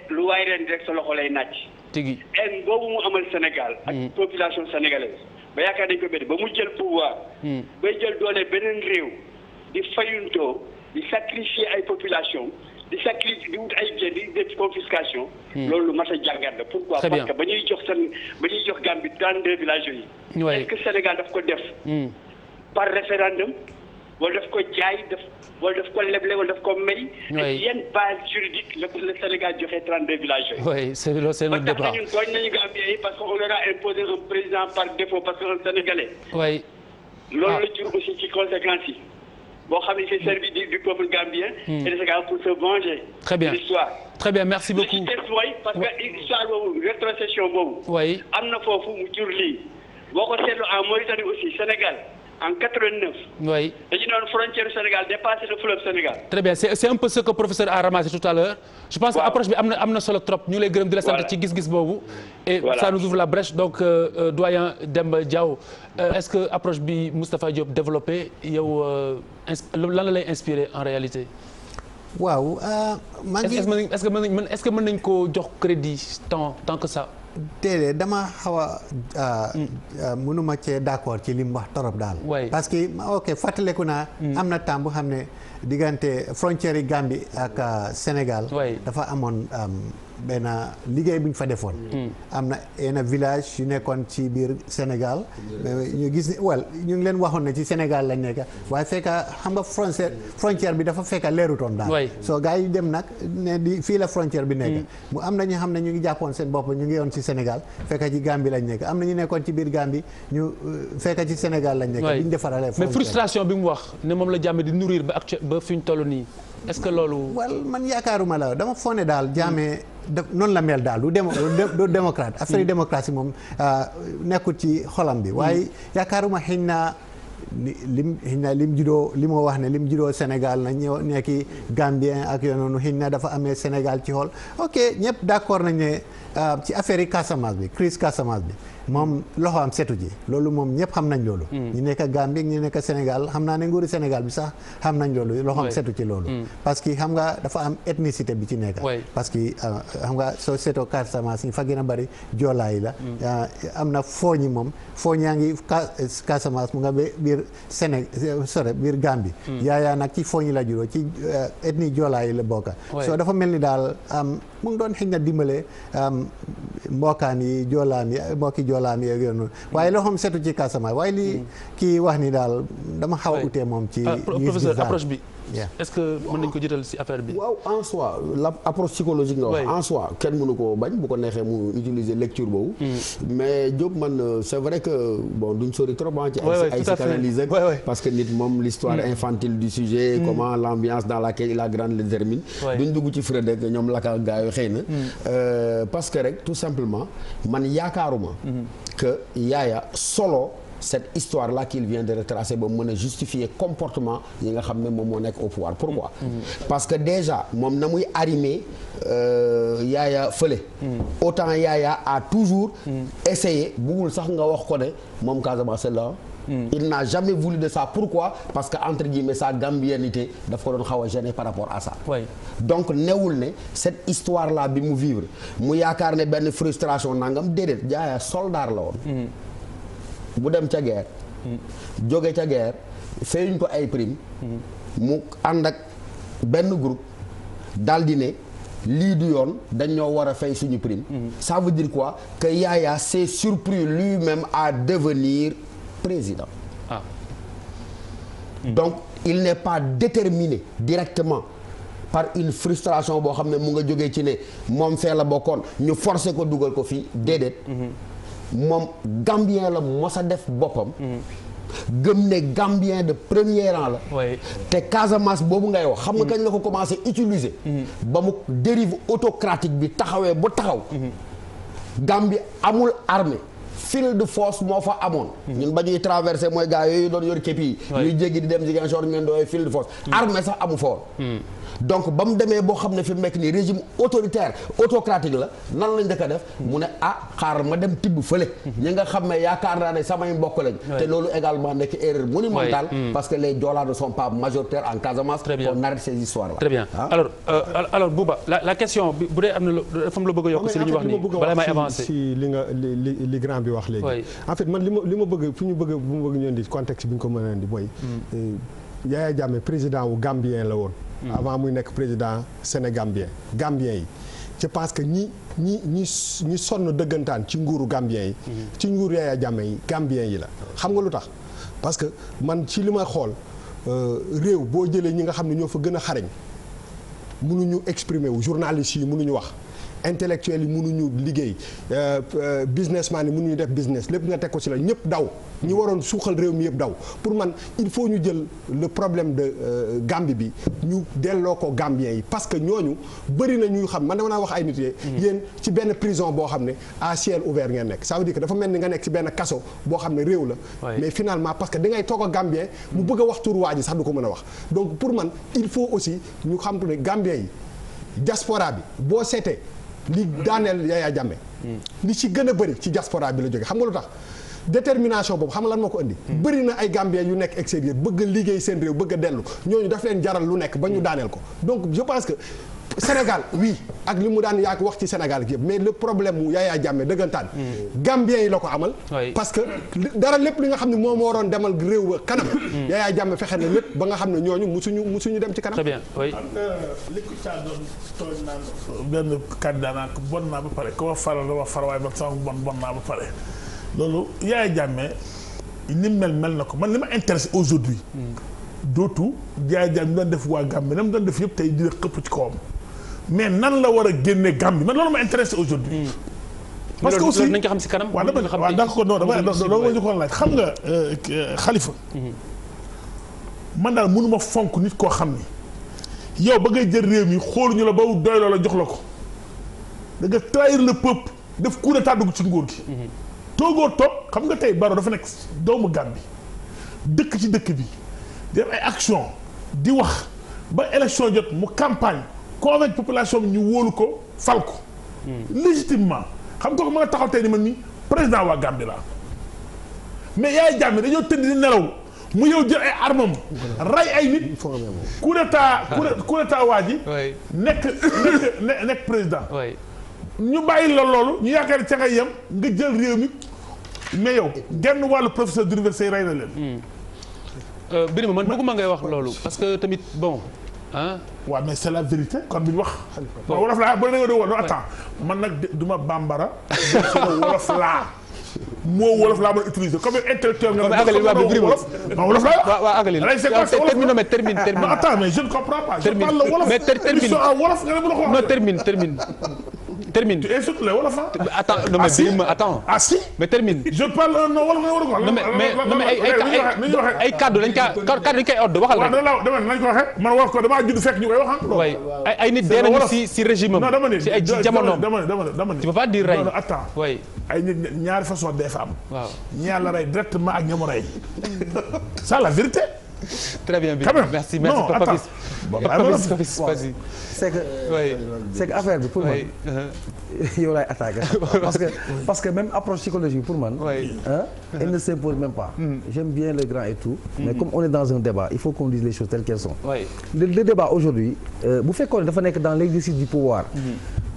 lu waay ren rek sa loxo lay naaj. tigi en boobu mu amal Sénégal. ak population sénégalaise. ba yaakaar dañ ko bëri ba mu jël pouvoir. bay jël doole beneen réew. di fayuntoo di sacrifier ay population di sacrifier di wut ay bien di def confiscation. loolu lu mat a jàngat la. pourquoi parce que ba ñuy jox Gambie 32 villages yi. est-ce que Sénégal daf ko def. par référendum. wala daf ko jaay wala daf ko leble wala daf ko may. oui yenn base juridique la Sénégal joxe 32 villages yooyu. oui c'est notre débat. ñun tooñ nañu Gambie yi parce que on leur a imposé un président par défaut parce que un Sénégalais. oui. loolu la jur aussi ci conséquences yi. boo xam ne c'est servi du peuple gambien. et de Sénégal pour se venger. très bien de l'histoire. très bien merci beaucoup. mooy parce que histoire boobu rétrocession boobu. oui am na foofu mu jur lii. boo ko seetlu en Mauritanie aussi Sénégal. en 89. oui. dañu doon frontière Sénégal dépassé le fleuve Sénégal. très bien c'est un peu ce que professeur a ramassé tout à l'heure je pense que approche bi am na solo trop ñu lay gërëm di la sant ci gis-gis boobu. et ça nous ouvre la brèche donc doyen Demba Diaw est-ce que approche bi Moustapha Diop développé yow lan la lay inspiré en réalité. waaw maa ngi est-ce que mën nañ koo jox crédit tant que ça. déedéet dama xaw a mënuma cee d'accord ci li mu wax torop daal. parce que ok fàttaleku naa. am na temps bu xam ne diggante frontière yi Gambie ak Sénégal. dafa amoon benn liggéey bu ñu fa defoon. am na yenn village yu nekkoon ci biir Sénégal. ñu gis ne ñu ngi leen waxoon ne ci Sénégal lañ nekk waaye fekka xam nga frontière bi dafa fekka leerutoon daal. soo gars yi dem nag ne di fii la frontière bi nekk. mu am na ñu xam ne ñu ngi jàppoon seen bopp ñu ngi yoon ci Sénégal fekka ci Gambie lañ nekk am na ñu nekkoon ci biir Gambie ñu fekka ci Sénégal lañ nekk. bi ñu defaralee frontière mais frustration bi mu wax ne moom la Jammeh di nourrir ba fi ñu toll nii. est-ce que loolu. man yaakaaruma la dama foog ne daal Jammeh noonu la mel daal du démocrate affaire démocratie moom nekkul ci xolam bi waaye yaakaaruma xëy na lim juddoo li moo wax ne lim juddoo Sénégal na ñëw nekki Gambien ak yoon noonu xëy na dafa amee Sénégal ci xol ok ñëpp d'accord nañ ne ci affaire yi Casamance bi crise Casamance bi moom loxo am setu ji loolu moom ñëpp xam nañ loolu ñu nekk Gambie ñu nekk Sénégal xam naa ne nguuru Sénégal bi sax xam nañ loolu loxo am setu ci loolu parce que xam nga dafa am ethnicité bi ci nekk parce que xam nga soo seetoo Casamance ñi fa gën a bari joolaa yi la am na fooñi moom fooñaa ngi Casamance mu nga biir Sénégal biir Gambie yaayaa nag ci fooñi la juróo ci ethnie joolaa yi la bokka soo dafa mel ni daal mu ngi doon xëy na dimbale mbokkaan yi joolaam yi mbokki joolaam yi ak yoon noonu waaye loxoom setu ci Casamance waaye li kii wax ni daal dama xaw a utee moom ci professeur approche bi est-ce que mën nañ ko jëtal ci affaire bi waaw en soi la approche psychologique nga wax en soi kenn mënu ko bañ bu ko neexee mu utiliser lecture boobu mais Diop man c'est vrai que bon duñ sori trop ci ay psychanalyse parce que nit moom l'histoire infantile du sujet comment l'ambiance dans laquelle la grande détermine duñ dugg ci Freud ak ñoom laka gaa yu xëy na parce que rek tout simplement man yaakaaruma que Yaya solo cette histoire là qu'il vient de retracer ba mën a justifier comportement yi nga xam ne moom moo nekk au pouvoir pourquoi parce que déjà moom na muy arrimer Yaya fële autant Yaya a toujours essayé buggul sax nga wax ko ne moom Casamance la il n'a jamais voulu de ça pourquoi parce que entre guillemets sa gambianité daf ko doon xaw a gêner par rapport à ça donc newul ne cette histoire là bi mu vivre mu yaakaar ne benn frustration nangam déedéet Yaya soldat la woon bu dem ca guerre jóge ca guerre feyuñ ko ay prime mu ànd ak benn groupe daldi ne lii du yoon dañoo war a fay suñu prime ça veut dire quoi que Yaya s'est surpris lui-même à devenir président donc il n'est pas déterminé directement par une frustration boo xam ne mu nga jógee ci ne moom fee la bokkoon ñu forcer ko dugal ko fii déedéet moom Gambien la mos a def boppam gëm ne Gambien de premier rang la te Casamance boobu ngay wax xam nga kañ la ko commencé utiliser ba mu dérive autocratique bi taxawee ba taxaw Gambie amul armée fil de force moo fa amoon ñun ba ñuy traversé mooy gars yooyu doon yor képp yi ñuy jéggi di dem Ziguinchor ngeen doon fil de force armée sax amu fa woon donc ba mu demee boo xam ne fi mu nekk nii régime autoritaire autocratique la nan lañ dëkk a def mu ne xaaral ma dem tibb fële ñi nga xam ne yaakaar naa ne samay mbokk lañ te loolu également nekk erreur monumentale parce que les Joola ne sont pas majoritaires en Casamance qu'on arrête ces histoires là très bien alors Bouba la question bu dee am na dafa am la bëgg a yokk si li ñu wax nii bala may avancer si li grand bi wax léegi en fait man li ma bëgg fu ñu bëgg bu ma bëgg ñu indi contexte bi ñu ko mën a indi mooy Yaya Jammeh président wu Gambien la woon avant muy nekk président sénégambien Gambien yi je pense que ñi sonn dëggantaan ci nguuru Gambien yi ci nguuru Yaya Jammeh yi Gambien yi la xam nga lu tax parce que man ci li ma xool réew boo jëlee ñi nga xam ne ñoo fa gën a xarañ mënuñu exprimer wu journalistes yi mënuñu wax intellectuels yi mënuñu liggéey businessman yi mënuñu def business lépp nga teg ko ci la ñëpp daw ñi waroon suuxal réew mi yëpp daw pour man il faut ñu jël le problème de Gambie bi ñu delloo ko Gambien yi parce que ñooñu bëri na ñuy xam man dama naa wax ay nit yéen ci benn prison boo xam ne à ciel ouvert ngeen nekk ça veut dire que dafa mel ni nga nekk ci benn kaso boo xam ne réew la mais finalement parce que da ngay toog a Gambien mu bëgg a wax tur waa ji sax du ko mën a wax donc pour man il faut aussi ñu xam ne Gambien yi diaspora bi boo seetee li daaneel Yaya Jammeh li ci gën a bëri ci diaspora bi la jógee xam nga lu tax détermination boobu xam nga lan moo ko indi bëri na ay Gambien yu nekk extérieur bëgg a liggéey seen réew bëgg a dellu ñooñu daf leen jaral lu nekk ba ñu daaneel ko donc je pense que Sénégal oui ak li mu daan yaa wax ci Sénégal gi yëpp mais le problème mu Yaya Jammeh dëggantaan. Gambien yi la ko amal. parce que dara lépp li nga xam ne moom moo waroon demal réew ba kanam. Yaya Jammeh fexe na lépp ba nga xam ne ñooñu musuñu dem ci kanam. très bien oui. li ko caa doon tooñ naan benn candidat naan ko bon naa ba pare ku ma faral dama far waaye man sama bon naa ba pare loolu Yaya Jammeh ni mel na ko man li ma intéressé aujourd'hui dootu Yaya Jammeh doon def waa Gambie na mu doon def yëpp tey dina xëpp ci kawam. mais nan la war a génne Gambie man loolu ma intéressé aujourd'hui parce que aussi loolu nañ ko xam si kanam. waaw d'accord non dama ñu ko laaj xam nga Khalifa. man daal mënuma fonk nit koo xam ni yow ba ngay jël réew mi xooluñu la ba doy loola jox la ko da nga trahir le peuple def coup d'état dugg ci nguur gi. toogoo toog xam nga tey Barrow dafa nekk doomu Gambie dëkk ci dëkk bi di def ay action di wax ba élection jot mu campagne. convaincre population bi ñu wóolu ko fal ko. légitimement xam nga ko ma nga taxaw tey ni man ni président waa Gambie la mais Yaya Jammeh dañoo tëdd di nelaw mu yow jël ay armam ray ay nit. coup d'état waa ji. nekk président. ñu bàyyi la loolu ñu yaakaar ca nga yem nga jël réew mi mais yow genn wàllu professeur d'université rey na leen. Birima man bëgguma ngay wax loolu parce que tamit bon. waaw mais c'est la vérité kon bi ñu wax. bon wolof laa ba nga doon wax non attends man nag duma bambara. wolof laa. moo wolof laa mën a utiliser comme intellectuel nga. wolof laa. waaw àggali termine. non attends mais je ne comprends pas. je parle le wolof. mais termine wolof nga ne mën a ko wax. non termine. Tu insultes les wolof ah. Attends non mais Birima attends. Ah si. mais termine. je parle non wolof nga war a ko wax. non mais ay kaddu dañ koy odd waxal rek. waaw dama nañ ko waxee man wax ko damaa judd fekk ñu koy wax ah. waay ay nit dee nañu si régime am. non dama ne si ay jamonoom dama ne. tu peux pas dire rey. non attends. waay ay nit ñaari façon dee fa am. waaw ñi yàlla rey directement ak ñamu rey. ça la vérité. très bien merci Papis. Papis vas-y. c'est que affaire bi pour man yow laay attaqué parce que même approche psychologique pour man elle ne s'impose même pas. J'aime bien le grand et tout mais comme on est dans un débat il faut qu'on dise les choses telles qu'elles sont. Le débat aujourd'hui bu fekkoon dafa nekk dans l'exercice du pouvoir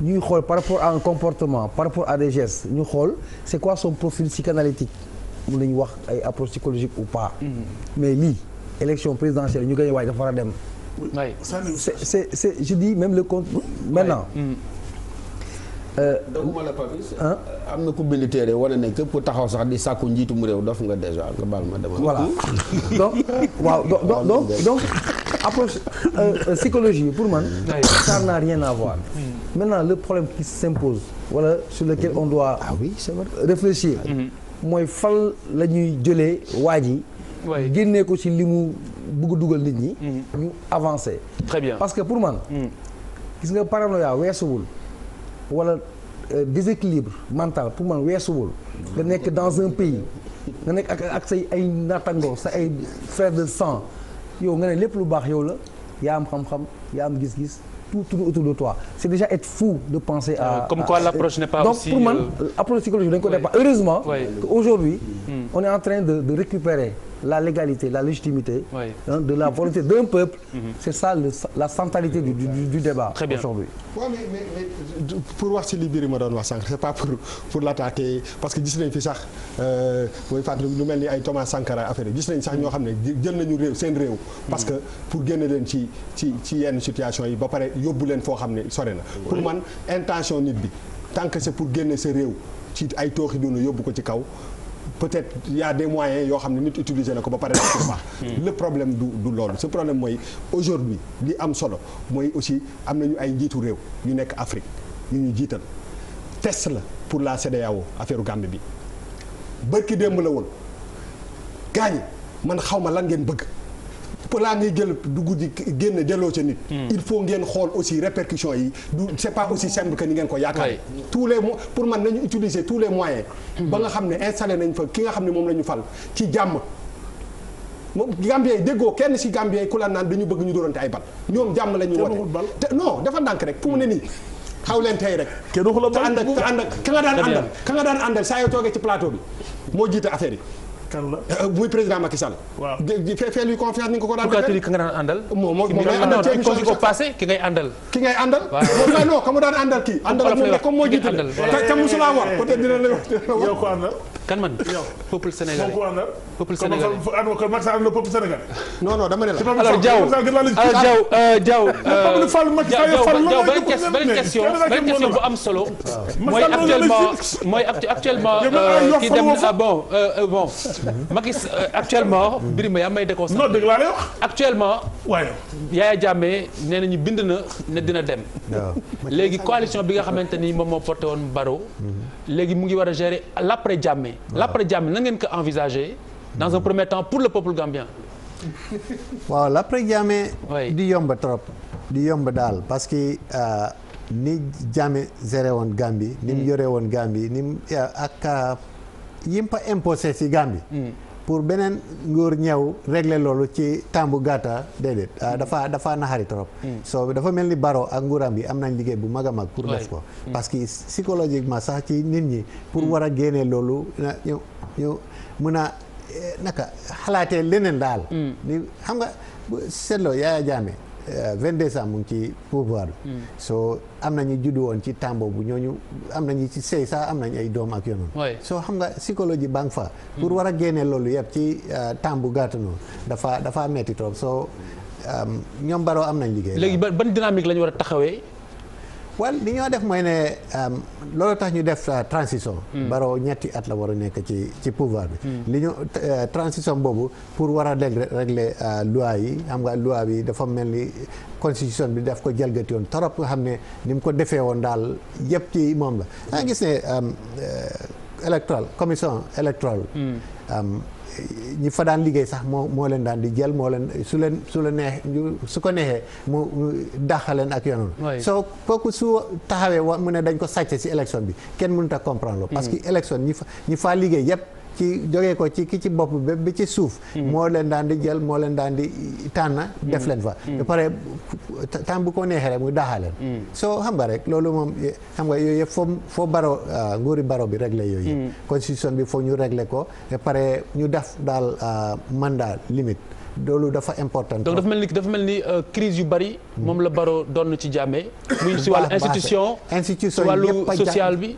ñuy xool par rapport à un comportement par rapport à des gestes ñu xool c'est quoi son profil psychanalytique mun nañu wax ay approche psychologique ou pas mais lii élection présidentielle ñu gagné waaye dafa war a dem. c'est je dis même le compte maintenant. doguma la Papis. am na ku bind téere wane ne képp ku taxaw sax di sàkku njiitum réew dof nga déjà nga baal ma demal. voilà donc approche psychologie pour man. ça n'a rien à voir. Maintenant le problème qui s'impose wala sur lequel on doit. c'est vrai réfléchir. mooy fal la ñuy jëlee waa ji. génnee ko ci li mu bëgg dugal nit ñi. ñu avancer. très bien parce que pour man. gis nga paranoïa weesuwul wala déséquilibre mental pour man weesuwul nga nekk dans un pays nga nekk ak say ay nattangoo sa ay frères de sang yow nga ne lépp lu baax yow la yaa am xam-xam yaa am gis-gis tout tourne autour de toi c'est déjà être fou de penser à. comme quoi l'approche n'est pas donc aussi. Donc pour man approche psychologique dañ ko def pas heureusement. qu'aujourd'hui on est en train de récupérer la légalité la légitimité. De la volonté d'un peuple. C'est ça la centralité du débat. Très bien aujourd'hui. waaw mais pour wax ci li biir ma doon wax sànq c'est pas pour l'attaquer parce que gis nañ fi sax mooy fàttali lu mel ni ay Thomas Sankara affaire yi gis nañ sax ñoo xam ne jël nañu réew seen réew. parce que pour génne leen ci yenn situation yi ba pare yóbbu leen foo xam ne sore na. pour man intention nit bi tant que c'est pour génne sa réew ci ay tooxi doona yóbbu ko ci kaw. peut-être il y a des moyens yoo xam ne nit utiliser na ko ba pare def ko baax. Le problème du loolu ce problème mooy aujourd'hui li am solo mooy aussi am nañu ay njiitu réew yu nekk Afrique ñu jiital test la pour la CEDEAO affaire Gambie bi bërki démb la woon gaañ man xaw ma lan ngeen bëgg balaa ngay jël dugg di génn delloo ca nit. il faut ngeen xool aussi répercussions yi du c'est pas aussi simple que ni ngeen ko yaakaar. tous les pour man nañu utiliser tous les moyens. ba nga xam ne installé nañ fa ki nga xam ne moom la ñu fal ci jàmm. moom Gambien yi déggoo kenn si Gambien yi ku la naan dañu bëgg ñu doorante ay bal ñoom jàmm la ñu woote te non dafa ndànk rek fu mu ne nii xaw leen tey rek. kenn waxu la te ànd ak ka nga daan àndal saa yoo toogee ci plateau bi moo jiite affaire yi. kan la muy président Macky Sall. waaw fee lui confiance ni nga ko daan pourquoi tu dis que nga daan àndal. moom ngay àndal ci émission bi ko passé ki ngay àndal. ki ngay àndal. waaw non ka mu daan àndal kii. àndal ak moom comme moo jiite te musulaa war peut-être dina la yow ko àndal. kan man yow peuple sénégalais. ko àndal. peuple sénégalais kon Macky Sall le peuple sénégalais. non dama ne la. alors Diaw beneen question bu am solo. mooy actuellement kii dem bon Macky actuellement Birima yaa may déconcentré. non dëgg laa lay wax. actuellement. waaye. Yaya Jammeh nee nañu bind na ne dina dem. léegi coalition bi nga xamante ni moom moo porté woon Barrow. léegi mu ngi war a gérer l'après Jammeh. l'après Jammeh na ngeen ko envisager dans un premier temps pour le peuple gambien. waaw l'après Jammeh. di yomb trop. di yomb daal parce que ni Jammeh géré woon Gambie. ni mu yore woon Gambie ni mu ak yim pa imposé si Gambie. pour beneen nguur ñëw régler loolu ci temps bu gàtta déedéet dafa naxari trop. so dafa mel ni Barrow ak nguuram bi am nañ liggéey bu mag a mag pour def ko. parce que psychologiquement sax ci nit ñi. pour war a génne loolu ñu mun a naka xalaatee leneen daal. ni xam nga seetloo Yaya Jammeh 22 ans mu ngi ci pouvoir bi. so am nañu juddu woon ci temps boobu ñooñu am nañu ci sëy sax am nañu ay doom ak yonoon. soo xam nga psychologie baa ngi fa. pour war a génne loolu yëpp ci temps bu gàtt noonu dafa metti trop soo ñoom Barrow am nañ liggéey. léegi ban dynamique la ñu war a taxawee. wal li ñoo def mooy ne loolu tax ñu def transition. Barrow ñetti at la war a nekk ci pouvoir bi. li ñu transition boobu pour war a régler loi yi xam nga loi bi dafa mel ni constitution bi daf ko jalgati woon trop nga xam ne ni mu ko defee woon daal yëpp ci moom la. nga gis ne électoral commission électorale. ñi fa daan liggéey sax moo leen daan di jël moo leen su ko neexee mu dàqaleen ak yonoon. soo kooku su taxawee mu ne dañ ko sàcc ci élection bi kenn mënut a comprendre loolu. parce que élection ñi fa liggéey yëpp ci jógee ko ci ki ci bopp bi ci suuf. moo leen daan di jël moo leen daan di tànn def leen fa. ba pare temps bu ko neexee rek muy daaxaleen. soo xam nga rek loolu moom xam nga yooyu yëpp foo Barrow nguuri Barrow bi réglé yooyu. constitution bi foo ñu réglé ko ba pare ñu def daal mandat limite. loolu dafa important. donc dafa mel ni crise yu bari. moom la Barrow doon ci Jammeh. muy si wàllu institution ci wàllu social bi.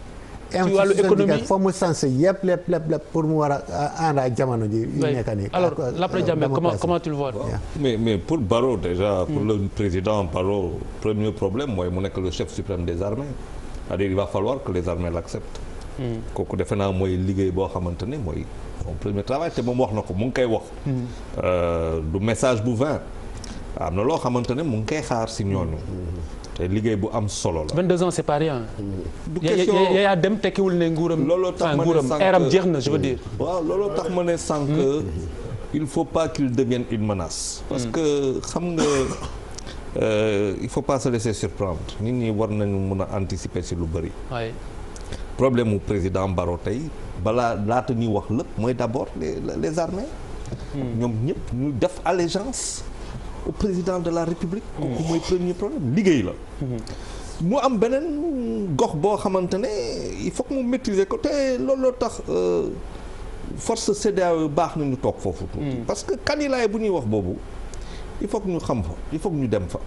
ci wàllu économie foo mu sensé yëpp lépp pour mu war a ànd ak jamono ji yu nekk nii. alors l'après Jammeh comment tu le vois. mais pour Barrow déjà pour le président Barrow premier problème mooy mu nekk le chef suprême des armées c'est-à-dire il va falloir que les armées l'acceptent. kooku defe naa mooy liggéey boo xamante ne mooy son premier travail te moom wax na ko mu ngi koy wax. du message bu vain am na loo xamante ne mu ngi koy xaar si ñooñu. te liggéey bu am solo la. 22 ans c'est pas rien. du question yaa dem tekkiwul ne nguuram. looloo tax ma ne sànq eram jeex na je veux dire. waaw looloo tax ma ne sànq. il faut pas qu'il devienne une menace. parce que xam nga il faut pas se laisser surprendre nit ñi war nañu mun a anticiper si lu bëri. problème mu président Barrow tey balaa laata ñuy wax lépp mooy d'abord les armées. ñoom ñëpp ñu def allégeance au président de la République. kooku mooy premier problème liggéey la. mu am beneen gox boo xamante ne il faut que mu maîtriser ko te looloo tax force CEDEAO baax na ñu toog foofu. parce que kanilaay bu ñuy wax boobu il faut que ñu xam fa il faut que ñu dem fa.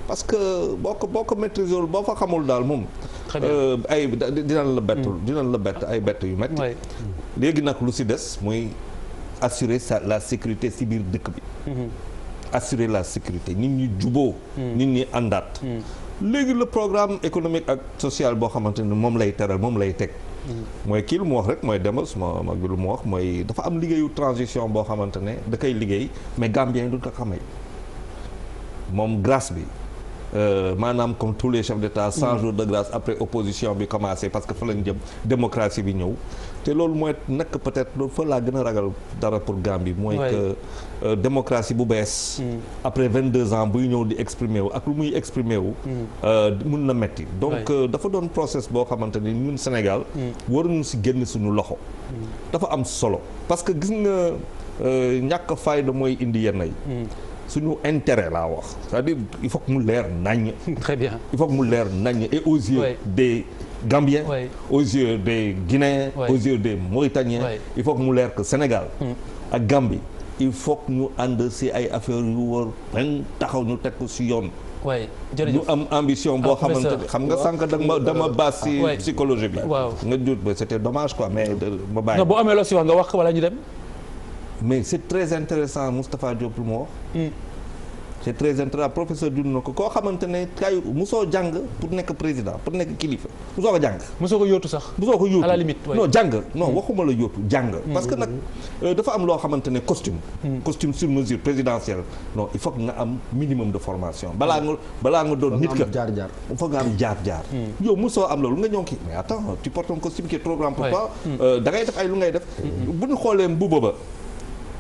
parce que boo ko maîtriser wul boo fa xamul daal moom. ay dinañ la bett ay bett yu metti léegi nag lu ci des mooy assurer la sécurité ci biir dëkk bi. assurer la sécurité nit ñi juboo nit ñi àndaat. léegi le programme économique ak social boo xamante ne moom lay teral moom lay teg. mooy kii lu mu wax rek mooy demal suma mag bi lu mu wax mooy dafa am liggéeyu transition boo xamante ne da koy liggéey mais Gambien duñ ko xamee moom grâce bi. maanaam comme tous les chefs d'État 100 jours de grâce après opposition bi commencé parce que fa lañ jëm démocratie bi ñëw te loolu mooy nekk peut-être loolu fa laa gën a ragal dara pour Gambie mooy que démocratie bu bees après 22 ans buy ñëw di exprimer wu ak lu muy exprimer wu mun na metti donc dafa doon process boo xamante ni ñun Sénégal waruñu si génn suñu loxo dafa am solo parce que gis nga ñàkk fayda mooy indi yenn yi suñu intérêt laa wax c'est-à-dire il faut que mu leer nañ. très bien il faut que mu leer nañ et aux yeux des Gambiens, aux yeux des Guinéens, aux yeux des Mauritaniens, il faut que mu leer que Sénégal ak Gambie il faut que ñu ànd si ay affaires yu war ren taxaw ñu teg ko si yoon. ñu am ambition boo xamante ne xam nga sànq dama base si psychologie bi. nga jot ba c'était dommage quoi mais ma bàyyi. non boo amee loo si wax nga wax wala ñu dem. mais c'est très intéressant Moustapha Diop lu ma wax. c'est très intéressant professeur dund na ko koo xamante ne kay musoo jàng pour nekk président pour nekk kilifa musoo ko jàng. musoo ko yóotu sax. musoo ko yóotu à la limite. non jàng non waxuma la yóotu jàng. parce que nag dafa am loo xamante ne costume. costume sur mesure présidentielle non il faut que nga am minimum de formation balaa nga doon nit ka. jaar-jaar il faut nga am jaar-jaar. yow musoo am loolu nga ñëw kii mais attends tu portes un costume qui est trop grand pour toi. da ngay def ay lu ngay def. bu ñu xoolee mbuuba ba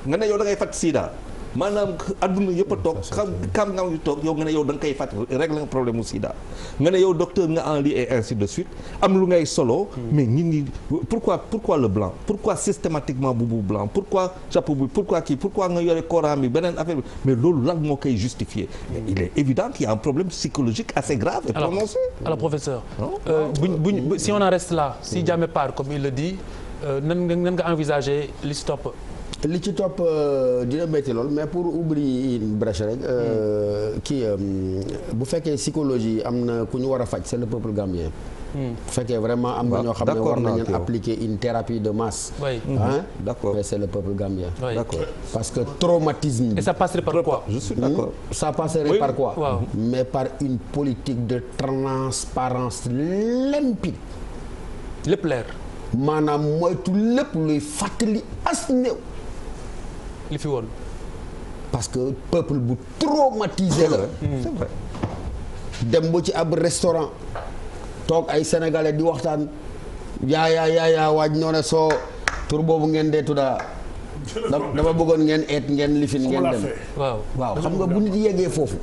nga ne yow da ngay faj sida. maanaam adduna yëpp a toog xam nga yu toog yow nga ne yow da nga koy faj régler nga problème mu sida nga ne yow docteur nga en lii et ainsi de suite am lu ngay solo mais nit ñi pourquoi le blanc pourquoi systématiquement boubou blanc pourquoi chapeau bi pourquoi nga yore Coran bi beneen affaire bi mais loolu lan moo koy justifier il est évident qu'il y a un problème psychologique assez grave et prononcé. Alors professeur si on en reste là si Jammeh part comme il le dit nan nga envisager li ci topp. li ci topp dina métti lool mais pour ouvrir une brèche rek kii bu fekkee psychologie am na ku ñu war a faj c'est le peuple gambien. bu fekkee vraiment am na ñoo xam ne war nañu appliquer une thérapie de masse. d'accord mais c'est le peuple gambien. d'accord parce que traumatisme. et ça passerait par quoi. je suis d'accord. ça passerait par quoi. mais par une politique de transparence limpide. lépp leer. maanaam moytu lépp luy fàttali as néew. li fi woon. parce que peuple bu traumatisé la. c'est vrai. dem ba ci ab restaurant toog ay sénégalais di waxtaan yaa waaj noo ne soo tur boobu ngeen dee tudda dama bëggoon ngeen eet ngeen lifin ngeen dem. waaw xam nga bu nit yeggee foofu.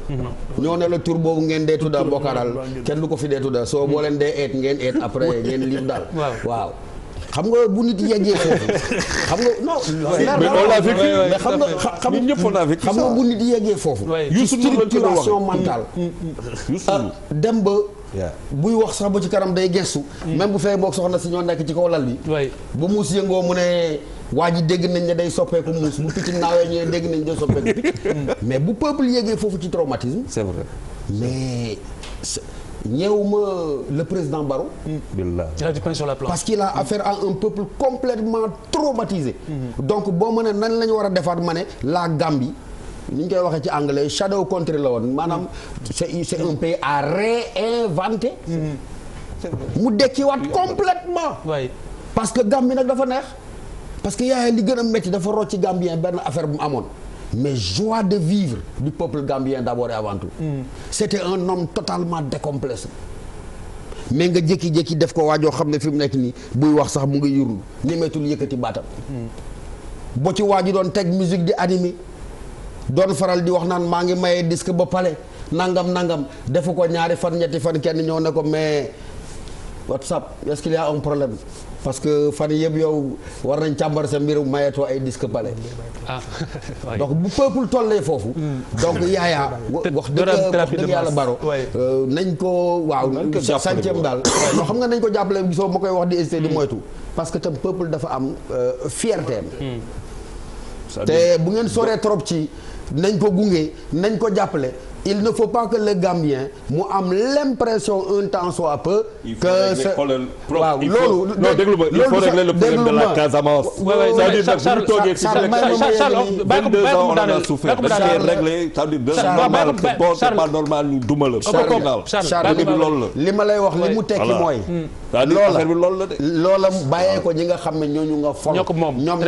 ñoo ne la tur boobu ngeen dee tudda bokkaral kenn du ko fi dee tudda soo boo leen dee eet ngeen eet après ngeen lif daal. waaw. xam nga bu nit yeggee foofu xam nga non. mais on l'a vécu mais xam nga bu nit yeggee foofu. structuration mentale. dem ba. buy wax sax ba ci kanam day gestu. même bu fekkee boog soxna si ñoo nekk ci kaw lal bi. bu muus yëngoo mu ne waa ji dégg nañ ne day soppeeku muus bu picc naawee ñu ne dégg nañ day soppeeku picc. mais bu peuple yeggee foofu ci traumatisme. c'est vrai mais. ñëwuma le président Barrow. il a du pain sur la planche. parce qu'il a affaire à un peuple complètement traumatisé. donc boo ma ne nan la ñu war a defaat ma ne la Gambie ni ñu koy waxee ci anglais shadow country la woon maanaam c'est un pays à réinventer. mu dekkiwaat complètement. parce que Gambie nag dafa neex. parce que yaay li gën a métti dafa rocc ci Gambien benn affaire bu mu amoon. mais joie de vivre du peuple gambien d'abord et avant tout. C'était un homme totalement décomplexé. mais nga jékki-jékki def ko waajoo xam ne fi mu nekk nii buy wax sax mu ngi yurlu ñemeetul yëkkati baatam. boo ci waa ji doon teg musique di animé doon faral di wax naan maa ngi maye disque ba pale nangam defu ko ñaari fan ñetti fan kenn ñëw ne ko mais WhatsApp est-ce qu'il y a un problème. parce que fan yëpp yow war nañ càmbar sa mbir mayetoo ay disque palais. donc bu peuple tollee foofu. donc yaayaa wax dëgg yàlla Baro. nañ ko centième daal. non xam nga nañ ko jàppale gisoo ma koy wax di hésité di moytu. parce que tam peuple dafa am fierté. te bu ngeen soree trop ci nañ ko gunge nañ ko jàppale. il ne faut pas que le Gambien mu am l'impression un temps soit peu. que c'est waaw loolu. non déglu ma il faut régler le problème de la Casamance. c'est-à-dire nag bu ñu toogee ci 22 ans on en a souffert. dañ koy régler c'est-à-dire c'est normal que bon c'est pas normal ñu duma la. Charles li ma lay wax li mu tekki mooy. loola bàyyee ko ñi nga xam ne ñooñu nga fol. ñoo ko moom ñoom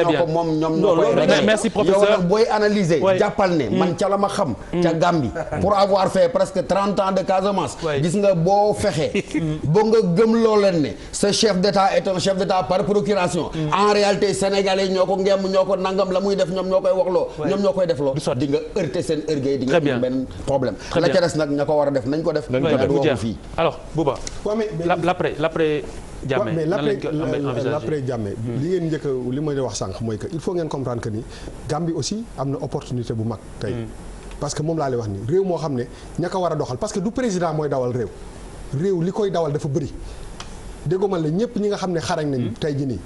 ñoo koy régler. merci professeur yow nag booy analyser. jàppal ne man ca la ma xam. ca Gambie. pour avoir fait presque 30 ans de Casamance. gis nga boo fexee. ba nga gëm loo leen ne ce chef d'état est un chef d'état par procuration. en réalité sénégalais ñoo ko ngemm ñoo ko nangam la muy def ñoom ñoo koy waxloo. ñoom ñoo koy defloo. di nga heurter seen ërgëy di nga am benn problème. la ca des nag ña ko war a def nañ ko def. fii alors Bouba. l'après Jammeh mais l'après Jammeh li ngeen njëkk li ma wax sànq mooy que il faut ngeen comprendre que ni Gambie aussi am na opportunité bu mag tey. parce que moom laa lay wax nii réew moo xam ne ña ko war a doxal parce que du président mooy dawal réew li koy dawal dafa bëri déggoo man la ñëpp ñi nga xam ne xarañ nañu tey jii nii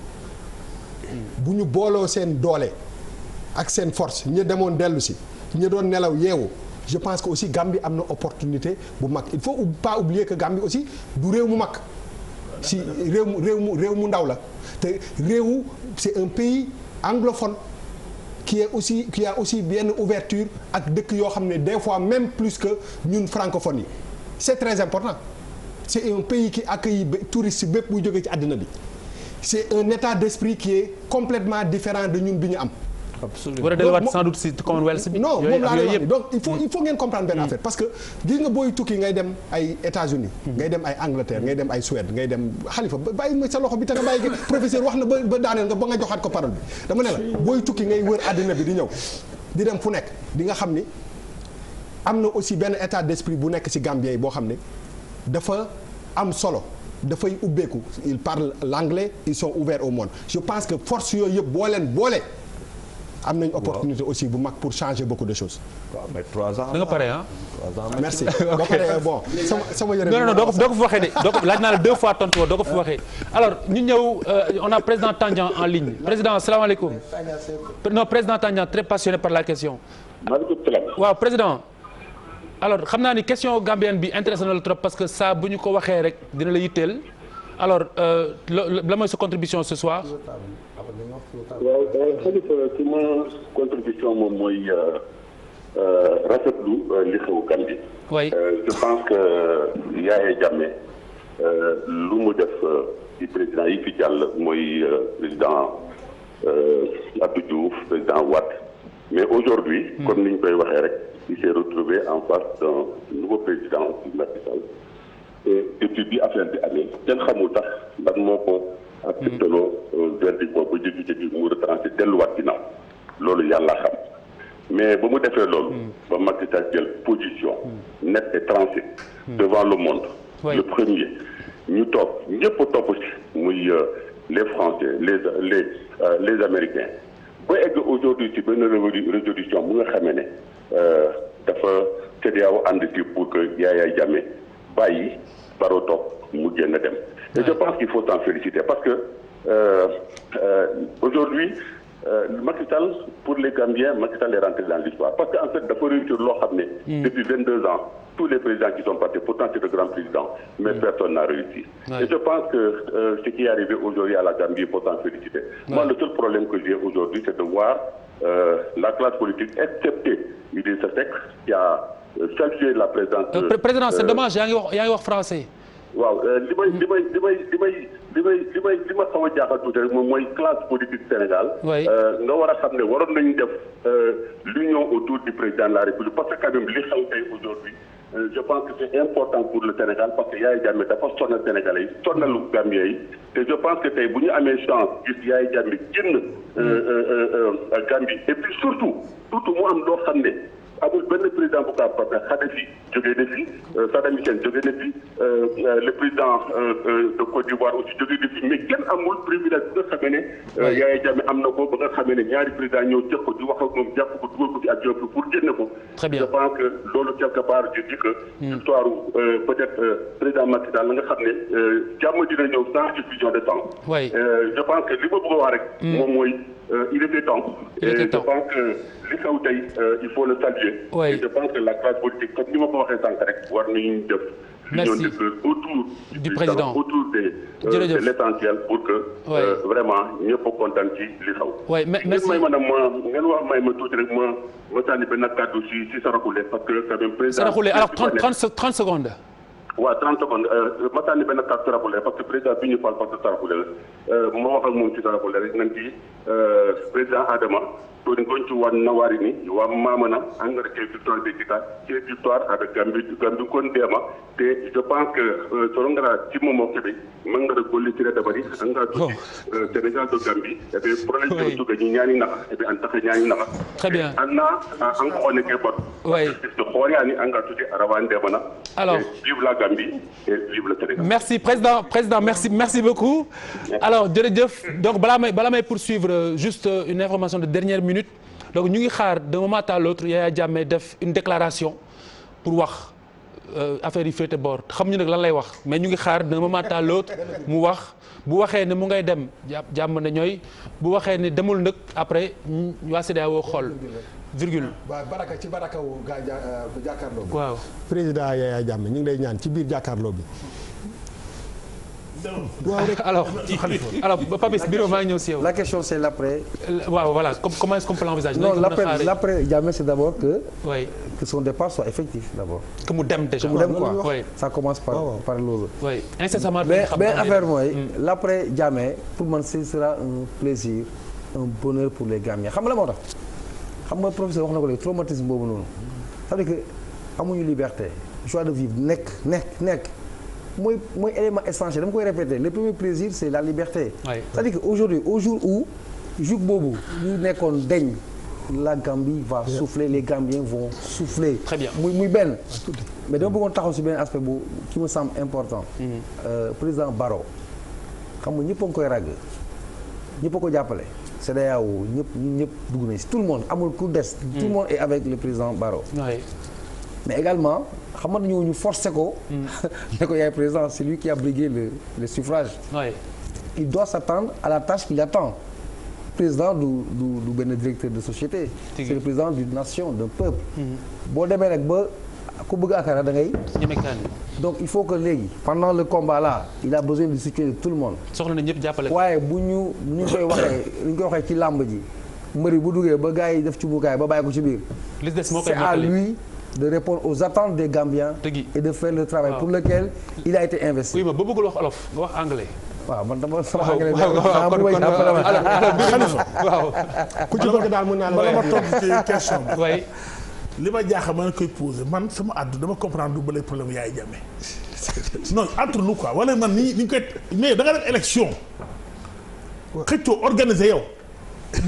bu ñu booloo seen doole ak seen force ñi demoon dellu si ñi doon nelaw yeewu je pense que aussi Gambie am na opportunité bu mag il faut pas oublier que Gambie aussi du réew mu mag si réew mu ndaw la te réew c'est un pays anglophone qui a aussi benn ouverture ak dëkk yoo xam ne des fois même plus que ñun francophones yi c'est très important c'est un pays qui accueille touristes yi bépp buy jógee ci àddina bi c'est un état d'esprit qui est complètement différent de ñun bi ñu am. absolument war a delluwaat sans doute si Commonwealth bi. non moom laa lay wax donc il faut ngeen comprendre benn affaire parce que gis nga booy tukki ngay dem ay États-Unis ngay dem ay Angleterre ngay dem ay Suède ngay dem Xalifa bàyyi ma sa loxo bi te nga bàyyi professeur wax na ba daaneel nga ba nga joxaat ko parole bi dama ne la booy tukki ngay wër àddina bi di ñëw di dem fu nekk di nga xam ni am na aussi benn état d'esprit bu nekk ci Gambien yi boo xam ne dafa am solo dafay ubbeeku ils parlent l'anglais ils sont ouverts au monde je pense que force yooyu yëpp boo leen boole am nañ opportunité aussi bu mag pour changer beaucoup de choses. waaw mais 3 ans. da nga pare ah. 3 ans merci boo paree bon sama yëre. non doo ko fi waxee de doo ko laaj naa la 2 fois tontu doo ko fi waxee alors ñu ñëw on a président Tandian en ligne président asalaamaaleykum. non président Tandian très passionné par la question. maaleykum salaam. waaw président. alors xam naa ni question gambienne bi intéressé na la trop parce que ça bu ñu ko waxee rek dina la yitteel alors la mooy sa contribution ce soir. waaw Khalifa ci ma contribution moom mooy rafetlu li xew Gambie. oui je pense que Yaya Jammeh lu mu def ci président yi fi jàll mooy président Abdou Diouf président Wade mais aujourd'hui comme ni ñu koy waxee rek il s'est retrouvé en face d'un nouveau président Macky Sall et depuis bi affaire bi amee kenn xamul tax lan moo ko ak tëloo verdict boobu ba jékki-jékki mu retranché delluwaat ginnaaw loolu yàlla xam mais ba mu defee loolu ba Macky Sall jël position nette et tranchée devant le monde le premier ñu toog ñëpp topp ci muy les Français les Américains ba egg aujourd'hui ci benn résolution bu nga xamee ne dafa CEDEAO ànd ci pour que Yaya Jammeh bàyyi Barrow toog mu génn dem et je pense qu'il faut s'en féliciter parce que aujourd'hui Macky Sall pour les Gambiens Macky Sall est rentré dans l'histoire parce que en fait dafa réussir loo xam ne depuis 22 ans tous les présidents qui sont passés pourtant c'est de grands présidents mais personne n'a réussi et je pense que ce qui est arrivé aujourd'hui à la Gambie il faut s'en féliciter moi le seul problème que j'ai aujourd'hui c'est de voir la classe politique excepté Idrissa Seck qui a salué la présence président c'est dommage yaa ngi wax français waaw li ma xaw a jaaxal tuuti rek moom mooy classe politique Sénégal nga war a xam ne waroon nañu def l'union autour du président de la République parce que quand même li xew tey aujourd'hui je pense que c'est important pour le Sénégal parce que Yaya Jammeh dafa sonal Sénégalais yi sonalu Gambien yi te je pense que tey bu ñu amee chance gis Yaya Jammeh génn Gambie et puis surtout mu am loo xam ne amul benn président bu ko parce que Kadhafi jógee na fi Saddam Hussein jógee na fi le président de Côte d'Ivoire aussi jógee na fi mais kenn amul privilège bi nga xamee ne Yaya Jammeh am na ko ba nga xamee ne ñaari président ñëw jëkk ko di wax ak moom jàpp ko dugal ko ci avion pour génne ko. Très bien. Je pense que loolu quelque part je dis que histoire peut-être président Macky Sall la nga xam ne jàmm dina ñëw sans diffusion de temps. Je pense que li ma bëgg a wax rek moom mooy il était temps. Et je pense que li xew tey il faut le saluer. Et je pense que la classe politique comme ni ma ko waxee sànq rek war nañu def. Merci. Autour du président autour de l'essentiel pour que vraiment ñëpp kontaan ci li xew. Merci. ngeen wax may ma tuuti rek ma sànni benn kàddu si Saraxule parce que quand même président. Saraxule alors 30 secondes. waaw 30 secondes ma sànni benn kàddu Saraxule parce que président bi ñu fal parce que Saraxule la ma wax ak moom ci Saraxule rek nañ ci président Adama tooni gonci wanna warini wammamana engrais ke victoire ɓe kita ke victoire aɗa gambi kon ndema te je pense que sono ngara timmomo keɓe mangara gollitire dabari anga tuti sénégal to gambi eɓe problème to tuga ñi ñani naxa eɓe an taxa ñani naxa très bien anna an xoone ke bot to xooreyani anga tuti a rawa ndemana alors vive la Gambie et vive le Sénégal. Merci président merci beaucoup. Alors jërëjëf donc balaa may poursuivre juste une information de dernière minute donc ñu ngi xaar d'un moment à l'autre Yaya Jammeh def une déclaration pour wax affaire yi féete boor xam ñu nag lan lay wax mais ñu ngi xaar d'un moment à l'autre mu wax bu waxee ne mu ngay dem jàmm ne ñooy bu waxee ne demul nag après waa CEDEAO xool virgule. waaw baraka ci barakawu jàkkaarloo bi. waaw président Yaya Jammeh ñu ngi lay ñaan ci biir jàkkaarloo bi. alors Papis Birame maa ngi ñëw si yow. La question c'est l'après. waaw voilà comment est-ce qu'on peut l'envisager. Non, l'après Jammeh c'est d'abord que. oui. que son départ soit effectif d'abord. que mu dem déjà. que mu dem quoi. oui. ça commence par loolu. oui incessamment. mais affaire mooy. l'après Jammeh pour man ce sera un plaisir un bonheur pour les Gambiens xam nga la moo tax. xam nga professeur wax na ko léegi traumatisme boobu noonu. c'est-à-dire que amuñu liberté joie de vivre nekk. mooy élément essentiel dama koy répéter le premier plaisir c'est la liberté. c'est-à-dire que aujourd'hui au jour où joug boobu ñu nekkoon deñ la Gambie va souffler les Gambiens vont souffler. très bien muy benn. mais dama bëggoon taxaw si benn aspect bu qui me semble important. président Barrow xam nga ñëpp a ngi koy ràgg ñëpp a ko jàppale. CEDEAO ñëpp dugg nañ si tout le monde amul ku des. tout le monde est avec le président Barrow. mais également xam nga ñu forcé ko. ne ko yaay président c'est lui qui a brigué le suffrage. il doit s'attendre à la tâche qu'il attend. président du benn directeur de société. c'est le président d'une nation d'un peuple. boo demee nag ba ku bëgg akara da ngay. donc il faut que léegi pendant le combat là il a besoin du soutien de tout le monde. soxla na ñëpp jàppale. waaye bu ñu koy waxee ci làmb ji mbëri bu duggee ba gars yi def ci bukaay ba bàyyi ko ci biir. c'est à lui de répondre aux attentes des Gambiens. et de faire le travail pour lequel il a été investi. oui ma ba bëggul wax olof nga wax anglais. waaw man dama sama anglais. waaw ku ci bëgg daal mën naa la bala ma tontu ci question bi. li ma jaaxal ma ne koy posé man sama àddu dama comprendre du bële problème Yaya Jammeh non entre nous quoi wala man ni ñu koy mais da nga def élection xëccoo organisé yow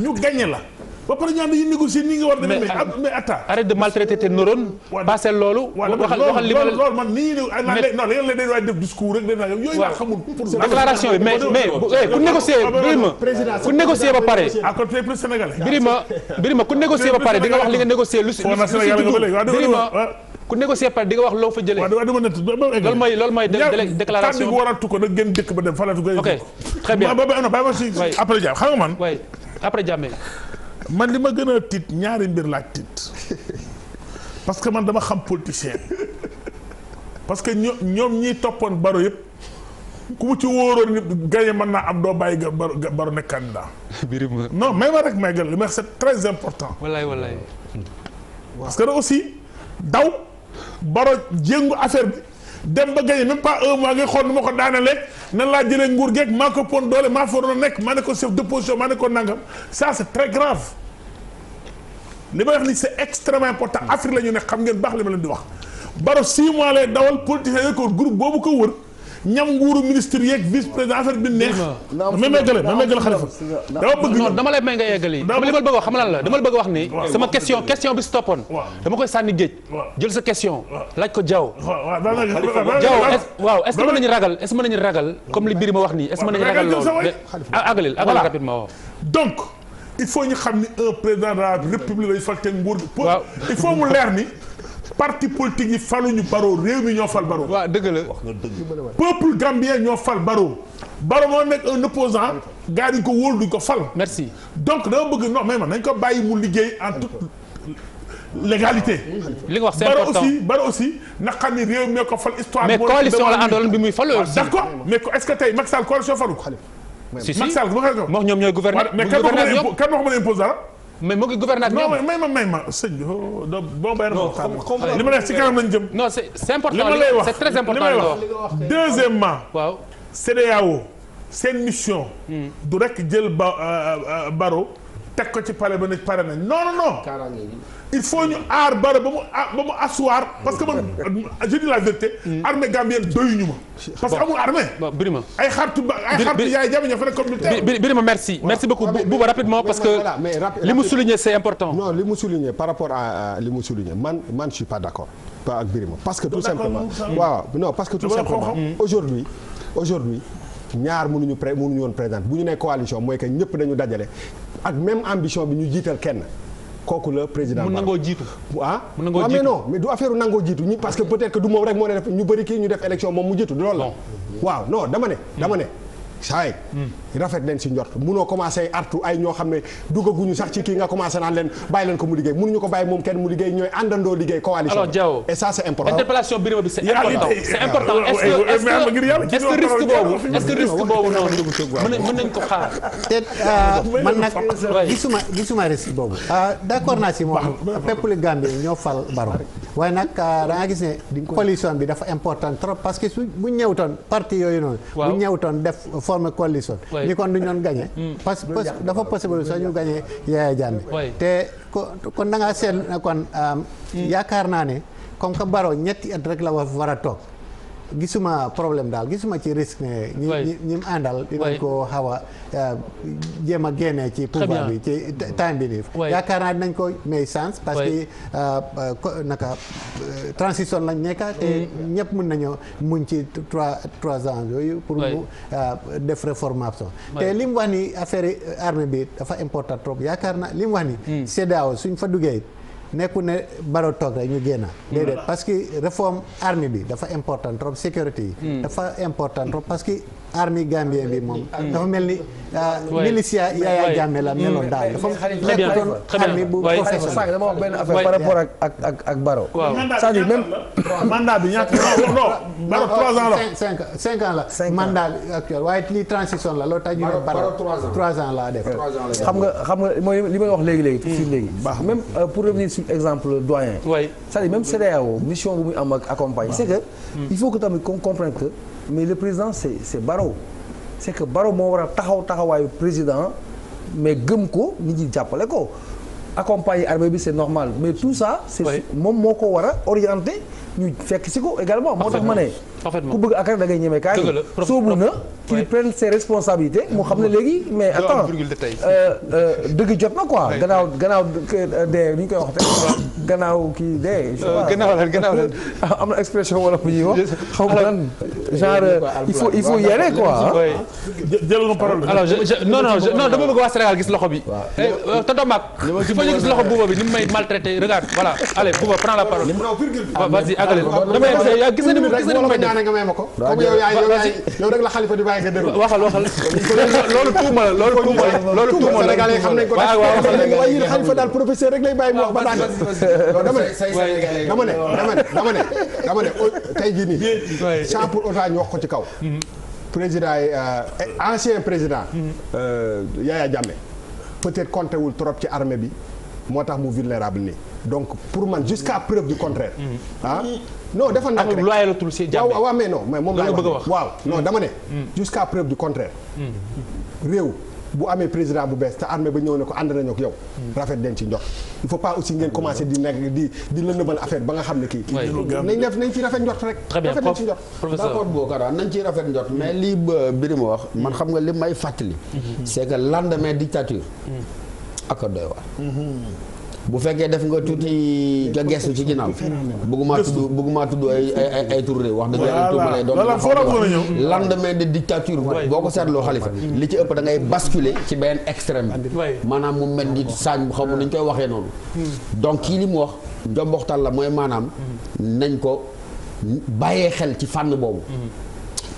ñu gagné la ba pare ñu ànd ñu négocier nii nga war a demee mais attends arrête de maltraiter tes neurones. passé loolu. waxal li ma loolu man nii non da ngeen leen def discours rek def yooyu laa xamul. pour déclaration bi mais ku négocier Birima ku négocier ba pare. à côté plus sénégalais. Birima ku négocier ba pare di nga wax li nga négocier lu si Birima ku négocier par di nga wax loo fa jëlee. loolu mooy déclaration tànn waratu ko nag gën dëkk ba dem falatu ko. ok très bien ba si après Jammeh xam nga man. après Jammeh. man li ma gën a tiit ñaari mbir laaj tiit parce que man dama xam politicien parce que ñoom ñiy toppoon Barrow yëpp ku mu ci wóoroon ni gagné mën naa am doo bàyyi Barrow nekk candidat. non mais ma rek may gën li ma c'est très important. wallaay. parce que nag aussi daw Barrow jéngu affaire bi dem ba gagné même pas un mois ngay xool nu ma ko daanalee nan laa jëlee nguur geeg maa ko pon doole maa fa waroon a nekk maa ne ko chef d'opposition maa ne ko nangam ça c'est très grave li may wax ni c'est extrêmement important Afrique la ñu ne xam ngeen baax li ma leen di wax Barrow 6 mois lay dawal politicien yi ko groupe boobu ko wër ñam nguuru ministre yeeg vice président affaire bi neex. même eggale Khalifa. dama bëgg non dama lay may nga yeggali. xam li ma bëgg wax xam lan la dama la bëgg wax ni. sama question bi si toppoon. dama koy sànni géej. jël sa question. laaj ko Diaw. waaw est-ce que mën nañu ragal comme li Birima wax nii est-ce que mën nañu ragal loolu. àggalil rapidement. donc il faut ñu xam ni un président de la république lay fal te nguur gi. il faut mu leer ni. parti politique yi faluñu Barrow réew mi ñoo fal Barrow. waaw dëgg la wax nga dëgg. peuple gambien ñoo fal Barrow. Barrow moo nekk un opposant gars yi ko wóolu duñ ko fal. merci donc dama bëgg non mais man nañ ko bàyyi mu liggéey en toute légalité. li nga wax c'est important Barrow aussi na xam ni réew mi ko fal histoire. mais coalition la àndoon bi muy fal aussi. d'accord mais est-ce que tey Macky Sall coalition falu ko. si Macky Sall bu ko moom ñoom ñooy gouverner. mais kan moo ko mën a imposer dara. mais moo ngi gouverner ak ñoom. non may ma sëñ bi boo bayee na li ma ne si kanam lañ jëm. non c'est important li ma lay wax c'est très important li may wax deuxièmement. waaw CEDEAO seen mission. du rek jël Barrow teg ko ci palais ba ne pare nañ non. il faut ñu aar Barrow ba mu asseoir parce que man je dis la vérité. armée gambienne doyuñu ma. parce que amul armée. Birima ay xaritu Yaya Jammeh ñoo fa nekk comme militaire. Birima merci beaucoup Bouba rapidement parce que li mu souligné c'est important. non li mu souligné par rapport à li mu souligné man je suis pas d'accord pas ak Birima parce que tout simplement parce que tout simplement aujourd'hui ñaar mënuñu woon présenter bu ñu nee coalition mooy que ñëpp dañu dajale ak même ambition bi ñu jiital kenn kooku la président mu nangoo jiitu mu nangoo jiitu mais non mais du affaire nangoo jiitu ñi parce que peut-être que du moom rek moo ne def ñu bëri kii ñu def élection moom mu jiitu du loolu la waaw non dama ne saay rafet leen si njort munoo commencé artu ay ñoo xam ne duggaguñu sax ci kii nga commencé naan leen bàyyi leen ko mu liggéey mënuñu ko bàyyi moom kenn mu liggéey ñooy àndandoo liggéey coalition. alors Diao et ça c'est important. interpellation Birima bi c'est important est-ce que risque boobu noonu mën nañ ko xaar. man nag gisuma risque boobu. d'accord naa si moom peuple Gambie ñoo fal Barrow waaye nag da nga gis ne coalition bi dafa important trop parce que su bu ñëwtoon parti yooyu noonu. bu ñëwtoon def former coalition. ni kon du ñoon gagné. parce que dafa possible sax ñu gagné Yaya Jammeh. te kon da ngaa seet kon yaakaar naa ne comme que Barrow ñetti at rek la war a toog. gisuma problème daal gisuma ci risque ne ñi mu àndal dinañ ko xaw a jéem a génnee ci pouvoir bi ci time bi nii yaakaar naa dinañ ko may chance parce que naka transition lañ nekka te ñëpp mën nañoo muñ ci trois ans yooyu pour mu def réformation te li mu wax ni affaire armée bi dafa important trop yaakaar naa li mu wax ni CEDEAO suñ fa duggee nekku ne Barrow toog rek ñu génn déedéet parce que réforme armée bi dafa important trop sécurité yi dafa important trop parce que armée gambien bi moom dafa mel ni militia Yaya Jammeh la meloon daal dafa nekkoon armée bu professionnel dama wax benn affaire par rapport ak Barrow c'est-à-dire même mandat bi ñaata non Barrow 3 ans la 5 ans la mandat actuel waaye lii transition la loolu tax ñu ne Barrow 3 ans laa def xam nga mooy li may wax léegi fii léegi même pour revenir sur exemple doyen c'est-à-dire même CEDEAO mission bu muy am ak accompagner c'est que il faut que tamit qu'on comprenne que mais le président c'est Barrow c'est que Barrow moo war a taxawaayu président mais gëm ko nit ñi jàppale ko accompagner armée bi c'est normal mais tout ça c'est moom moo ko war a orienter ñu fekk si ko également moo tax ma ne ku bëgg ak rek da ngay ñeme kaay soobu na qu'il prenne ses responsabilités mu xam ne léegi mais attends dëgg jot na quoi gannaaw dee ni ñu koy wax te gannaaw kii dee gannaaw leen am na expression wala bu ñuy wax xaw ma lan genre il faut y aller quoi jël nga parole alors non dama bëgg waa Sénégal gis loxo bi tonton Mac il faut ñu gis loxo Bouba bi ni mu may maltraité regarde voilà allez Bouba prends la parole vas-y àggale damay gis na ni mu may def nga may ma ko comme yow rek la Xalifa di bàyyi nga déglu waxal loolu tuuma la Sénégalais yi xam nañ ko waaye Xalifa daal professeur rek lay bàyyi mu wax ba daan dama ne tey jii nii sans pour autant ñu wax ko ci kaw président ancien président Yaya Jammeh peut-être compté wul trop ci armée bi moo tax mu vulnérable nii donc pour man jusqu'à preuve du contraire non dafa nag rek loyalatul ci Jammeh waaw mais non mais moom la bëgg a wax waaw non dama ne jusqu'à preuve du contraire réew bu amee président bu bees te armée ba ñëw ne ko ànd nañu ak yow rafet den ci njort il faut pas aussi ngeen commencer di nekk di lëndëmal affaire ba nga xam ne kii nañ ci rafet njort rek rafet nañ ci njort d'accord Bokar nañ ci rafet njort mais lii Birima wax man xam nga li may fàttali c'est que lendemain dictature ak doy waar bu fekkee def nga tuuti nga gestu ci ginnaaw bëgguma tudd ay tur réew wax dëgg yàlla tuuma lay doon lendemain de dictature boo ko seetloo Xalifa li ci ëpp da ngay basculer ci benn extrême maanaam mu mel ni saañ bu xam nañ koy waxee noonu donc kii li mu wax njomboxtal la mooy maanaam nañ ko bàyyee xel ci fànn boobu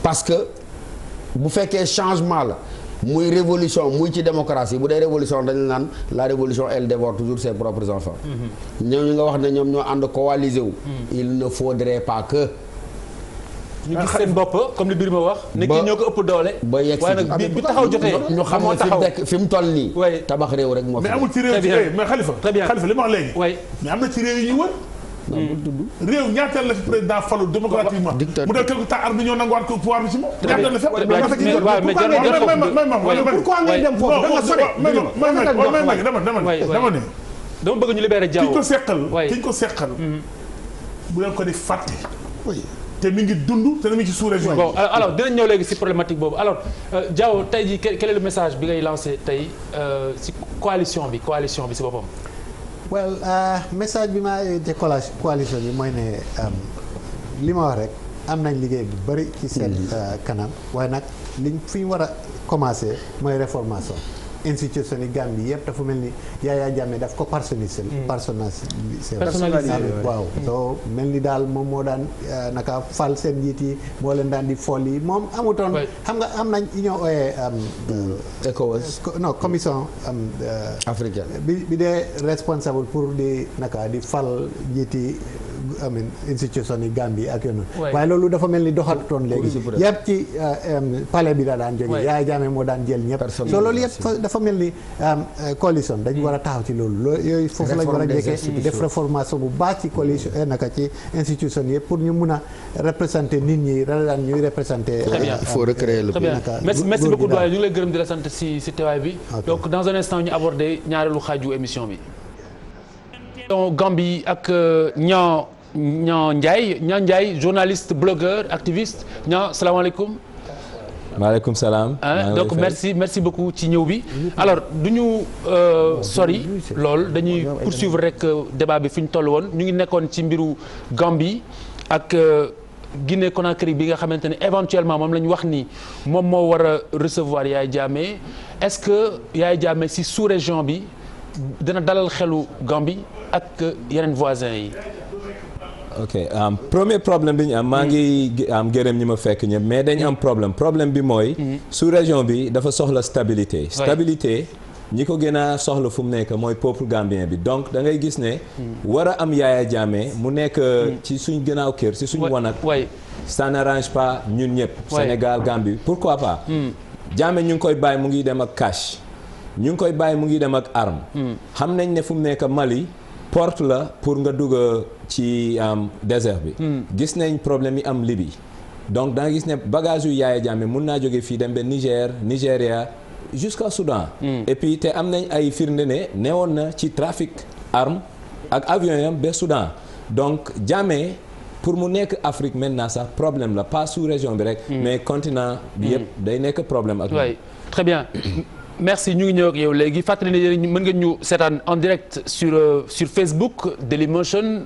parce que bu fekkee changement la muy révolution muy ci démocratie bu dee révolution dañu naan la révolution elle dévore toujours ses propres enfants ñooñu nga wax ne ñoom ñoo ànd coalisé wu il ne faudrait pas que ñu gis seen bopp comme li Birima wax ne kii ñoo ko ëpp doole ba yegg waaye nag bi taxaw jotee ñu xam ne fi mu toll nii tabax réew rek moo fi mais amul ci réew mais Xalifa li ma wax léegi mais am na ci réew yi ñu wër réew ñaateel la fi président falu démocratiquement mu def quelque temps armée ñoo nanguwaat ko pouvoir bi ci moom ñaateel la fépp pourquoi ngay dem foofu da nga sore dama ne dama bëgg ñu libérer Diao ki ñu ko seqal bu leen ko di fàtte te mi ngi dund te mi ngi ci sous-région bon alors dinañ ñëw léegi ci problématique boobu alors Diao tey jii quel est le message bi ngay lancé tey ci coalition bi ci boppam well message bi ma te coalition bi mooy ne li ma wax rek am nañ liggéey bu bari ci seen kanam waaye nag liñ fi ñu war a commencer mooy réformation institution yi Gambie yëpp dafa mel ni Yaya Jammeh daf ko personnalisé. waaw soo mel ni daal moom moo daan naka fal seen njiit yi moo leen daan di fol yi moom amutoon. xam nga am nañ ñoo ooyee. ECOWAS non commission africaine bi dee responsable pour di naka di fal njiiti institution yi Gambie ak yoon waaye loolu dafa mel ni doxatutoon léegi yëpp ci palais bi daan jógee Yaya Jammeh moo daan jël ñëpp so loolu yëpp dafa mel ni coalition dañu war a taxaw ci loolu yooyu foofu lañu war a jekkee def réformation bu baax ci coalition naka ci institution yëpp pour ñu mun a représenter nit ñi daan ñuy représenter il faut recréer le pays. Merci beaucoup doyen ñu ngi lay gërëm di la sant si teewaay bi donc dans un instant ñu aborder ñaareelu xaaju émission bi Gambie ak Niang Ndiaye journaliste blogueur activiste Niang salaamaaleykum. maaleykum salaam. donc merci beaucoup ci ñëw bi. alors du ñu sori lool dañuy poursuivre rek débat bi fi ñu toll woon ñu ngi nekkoon ci mbiru Gambie ak Guinée Conakry bi nga xamante ne éventuellement moom la ñu wax ni moom moo war a recevoir Yaya Jammeh est-ce que Yaya Jammeh si sous-région bi dina dalal xelu Gambie ak yeneen voisins yi. ok premier problème bi ñu am maa ngi am gërëm ñi ma fekk ñëpp mais dañu am problème bi mooy sous-région bi dafa soxla stabilité ñi ko gën a soxla fu mu nekk mooy peuple gambien bi donc da ngay gis ne war a am Yaya Jammeh mu nekk ci suñ gënaaw kër ci suñ wanag ça n'arrange pas ñun ñëpp Sénégal Gambie pourquoi pas Jammeh ñu ngi koy bàyyi mu ngi dem ak cash ñu ngi koy bàyyi mu ngi dem ak arme xam nañ ne fu mu nekk Mali porte la pour nga dugg ci désert bi gis nañ problème yi am Libye donc da nga gis ne bagage yu Yaya Jammeh mun naa jóge fii dem ba Nigéria jusqu'à Soudan et puis te am nañ ay firnde ne newoon na ci trafic arme ak avion yam ba Soudan donc Jammeh pour mu nekk Afrique maintenant sax problème la pas sous région bi rek mais continent bi yëpp day nekk problème ak très bien merci ñu ngi ñëw ak yow léegi fàttali ne mën ngeen ñu seetaan en direct sur Facebook Dailymotion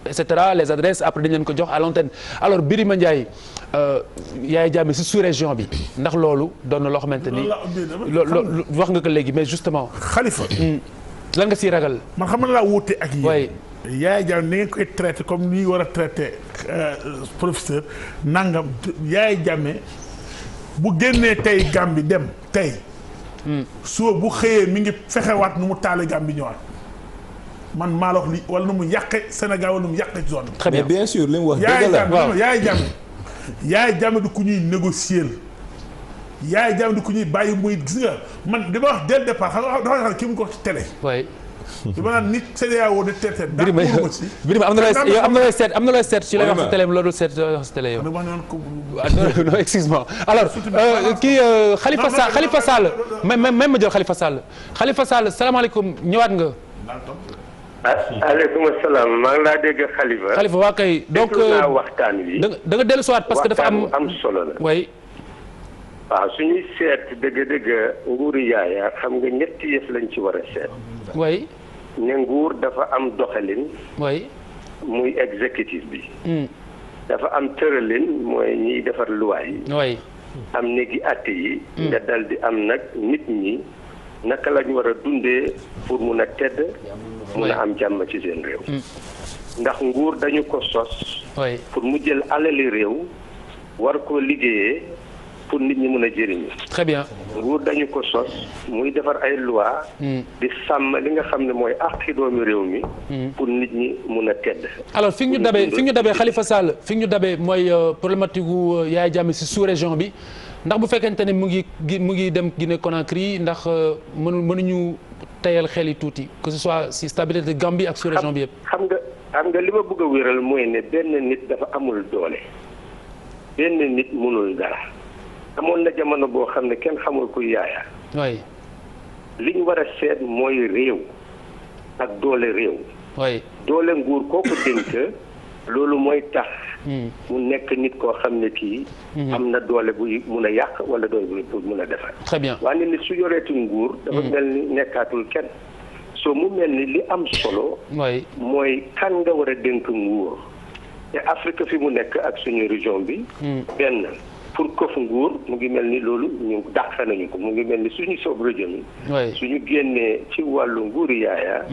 et cetera les adresses après dañ leen ko jox à l'antenne alors Birima Ndiaye Yaya Jammeh si sous-région bi ndax loolu doon na loo xamante ni loolu wax nga ko léegi mais justement Khalifa lan nga siy ragal man xam na laa wuute ak yéen Yaya Jammeh ni ngeen koy traité comme ni war a traité professeur nangam Yaya Jammeh bu génnee tey Gambie dem tey suba bu xëyee mi ngi fexewaat nu mu taale Gambie ñëwaat man maa la wax li wala nu mu yàqe Sénégal wala nu mu yàqe zone bi. mais bien sûr li mu wax dëgg la Yaya Jammeh du ku ñuy négocier Yaya Jammeh du ku ñuy bàyyi muy gis nga man dama wax dès le départ xam nga dafa xam ki mu ko ci télé. waay. dama naan nit CEDEAO de tete. Birima am na looy seet ci lay wax ci télé loolu seet wax ci télé yow. non excuse-moi alors kii Khalifa Sall même ma jël Khalifa Sall salaamaaleykum ñëwaat nga. aleykum salaam maa ngi laa dégg Khalifa waa kay donc waxtaan wi da nga dellu siwaat parce que dafa am solo la. way waaw suñuy seet dëgg-dëgg nguuru Yaya xam nga ñetti yëf lañ ci war a seet. way ne nguur dafa am doxalin. way muy exécutif bi. dafa am tëralin mooy ñiy defar loi yi. way am néegi àtte yi. nga dal di am nag nit ñi naka lañ war a dundee pour mun a tedd. mun a am jàmm ci seen réew. ndax nguur dañu ko sos. pour mu jël alali réew war koo liggéeyee pour nit ñi mun a jëriñu. très bien. nguur dañu ko sos muy defar ay loi di sàmm li nga xam ne mooy àqi doomi réew mi. pour nit ñi mun a tedd. alors fi ñu dabee Khalifa Sall fi ñu dabee mooy problématique gu Yaya Jammeh si sous-région bi ndax bu fekkente ne mu ngi dem Guinée Conakry ndax mënuñu tayal xel yi tuuti que ce soit si stabilité Gambie ak sous-région bi yëpp. xam nga li ma bëgg a wéral mooy ne benn nit dafa amul doole benn nit mënul dara. amoon na jamono boo xam ne kenn xamul kuy Yaya. oui. li ñu war a seet mooy réew ak doole réew. oui. doole nguur koo ko dénk loolu mooy tax. mu nekk nit koo xam ne kii. am na doole buy mun a yàq wala doole buy mun a defar. très bien waaye nit su yoreetul nguur. dafa mel ni nekkaatul kenn. soo mu mel ni li am solo. oui. mooy kan nga war a dénk nguur. te Afrique fi mu nekk ak suñu région bi. benn pour këf nguur mu ngi mel ni loolu ñu dàq nañu ko mu ngi mel ni suñu soob rajo mi suñu génnee ci wàllu nguuri yaaya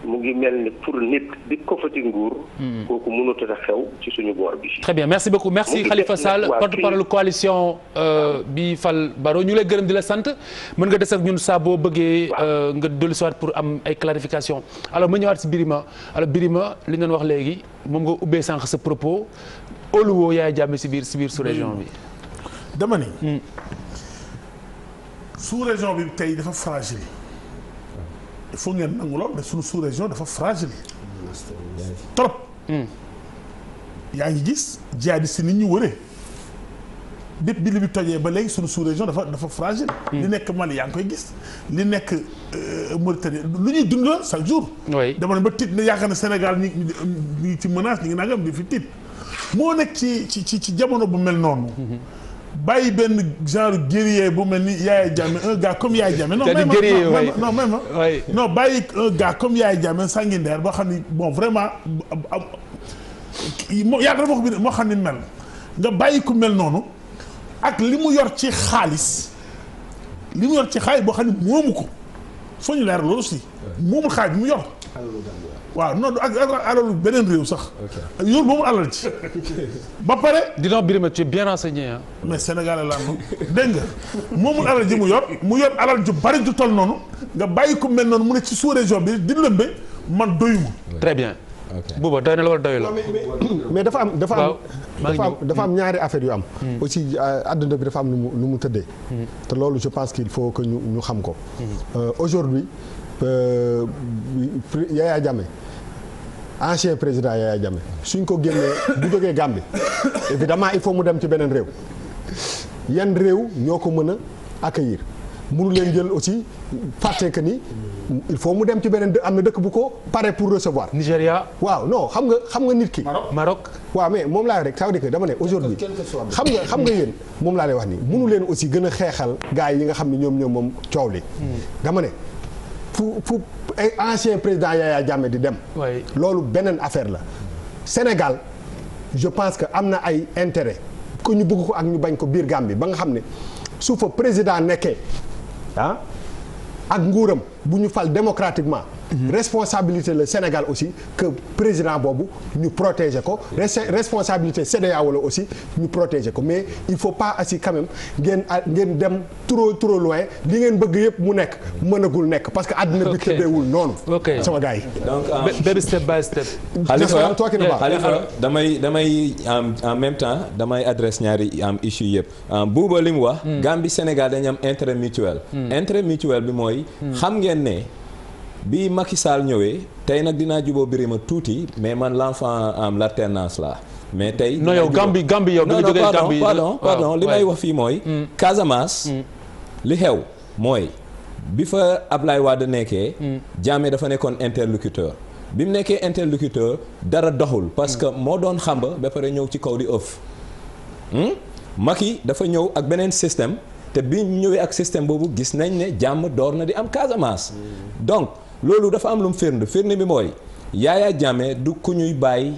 mu ngi mel ni pour nit di këfati nguur kooku mënut a xew ci suñu boor bi. Très bien, merci beaucoup. Merci Khalifa Sall, porte-parole coalition bi fal Barrow. ñu lay gërëm di la sant mën nga des ak ñun saa boo bëggee nga dellu si waat pour am ay clarification. Alors ma ñëwaat si Birima alors Birima li ngeen wax léegi moom nga ubbee sànq sa propos óoluwoo Yaya Jammeh si biir sous-région bi. dama ni sous-région bi tey dafa fragile il faut ngeen nangu lool mais suñu sous-région dafa fragile trop. yaa ngi gis jihadiste nit ñu wëree bépp bi li bi tojee ba léegi suñu sous-région dafa fragile. li nekk Mali yaa ngi koy gis li nekk Mauritanie lu ñuy dund la chaque jour. dama ne ba tiit ne yaakaar ne Sénégal ñi ngi ci menace ñi ngi nangam di fi tiit moo nekk ci jamono bu mel noonu. bàyyi benn genre guerrier bu mel ni Yaya Jammeh un gars comme Yaya Jammeh. non bàyyi un gars comme Yaya Jammeh sanguinaire boo xam ni bon vraiment yàgg na moo xam ni mel nga bàyyi ku mel noonu ak li mu yor ci xaalis boo xam ni moomu ko foo ñu leer loolu aussi moomul xaalis bi mu yor. waaw non ak alalu beneen réew sax. yow moomul alal ci ba pare. disons Birima tu es bien renseigné ah. mais Sénégalais laa moom dégg nga moomul alal ji mu yor alal ju bari ju toll noonu nga bàyyi ko mel noonu mu ne ci sous-région bi di lëmbe man doyuma. très bien. Bouba doy na la wala doy la. mais dafa am ñaari affaire yu am. aussi àdduna bi dafa am nu mu tëddee. te loolu je pense qu'il faut que ñu xam ko. aujourd'hui Yaya Jammeh ancien président Yaya Jammeh suñ ko génnee bu jógee Gambie évidemment il faut mu dem ci beneen réew yan réew ñoo ko mën a accueillir mënu leen jël aussi fàtte que ni il faut mu dem ci beneen am na dëkk bu ko pare pour recevoir. Nigéria. waaw non xam nga nit ki. Maroc. waaw mais moom laa rek ça veut dire que dama ne aujourd'hui xam nga yéen moom laa lay wax nii mënu leen aussi gën a xeexal gars yi nga xam ne ñoom moom coow li dama ne fu ay ancien président Yaya Jammeh di dem. loolu beneen affaire la. Sénégal je pense que am na ay intérêt ku ñu bëgg ko ak ñu bañ ko biir Gambie ba nga xam ne su fa président nekkee ak nguuram bu ñu fal démocratiquement. responsabilité le Sénégal aussi que président boobu ñu protéger ko responsabilité CEDEAO la aussi ñu protéger ko mais il faut pas aussi quand même ngeen dem trop loin li ngeen bëgg yëpp mu nekk mënagul nekk parce que àddina bi tëddeewul noonu. sama gars yi. donc baby step by step. Khalifa damay en même temps damay adresse ñaari issue yëpp Bouba li mu wax. Gambie Sénégal dañu am intérêt mutuel. intérêt mutuel bi mooy. xam ngeen ne. bi Macky Sall ñëwee tey nag dinaa juboo Birima tuuti mais man l'enfant l'alternance la mais tey. non yow Gambie yow. da nga jógee Gambie pardon li may wax fii mooy. Casamance. li xew mooy bi fa Ablaye Wade nekkee. Jammeh dafa nekkoon interlocuteur. bi mu nekkee interlocuteur dara doxul parce que moo doon xamba ba pare ñëw ci kaw di ëff. Macky dafa ñëw ak beneen système te bi ñëwee ak système boobu gis nañ ne jàmm door na di am Casamance. donc. loolu dafa am lu mu firnde bi mooy Yaya Jammeh du ku ñuy bàyyi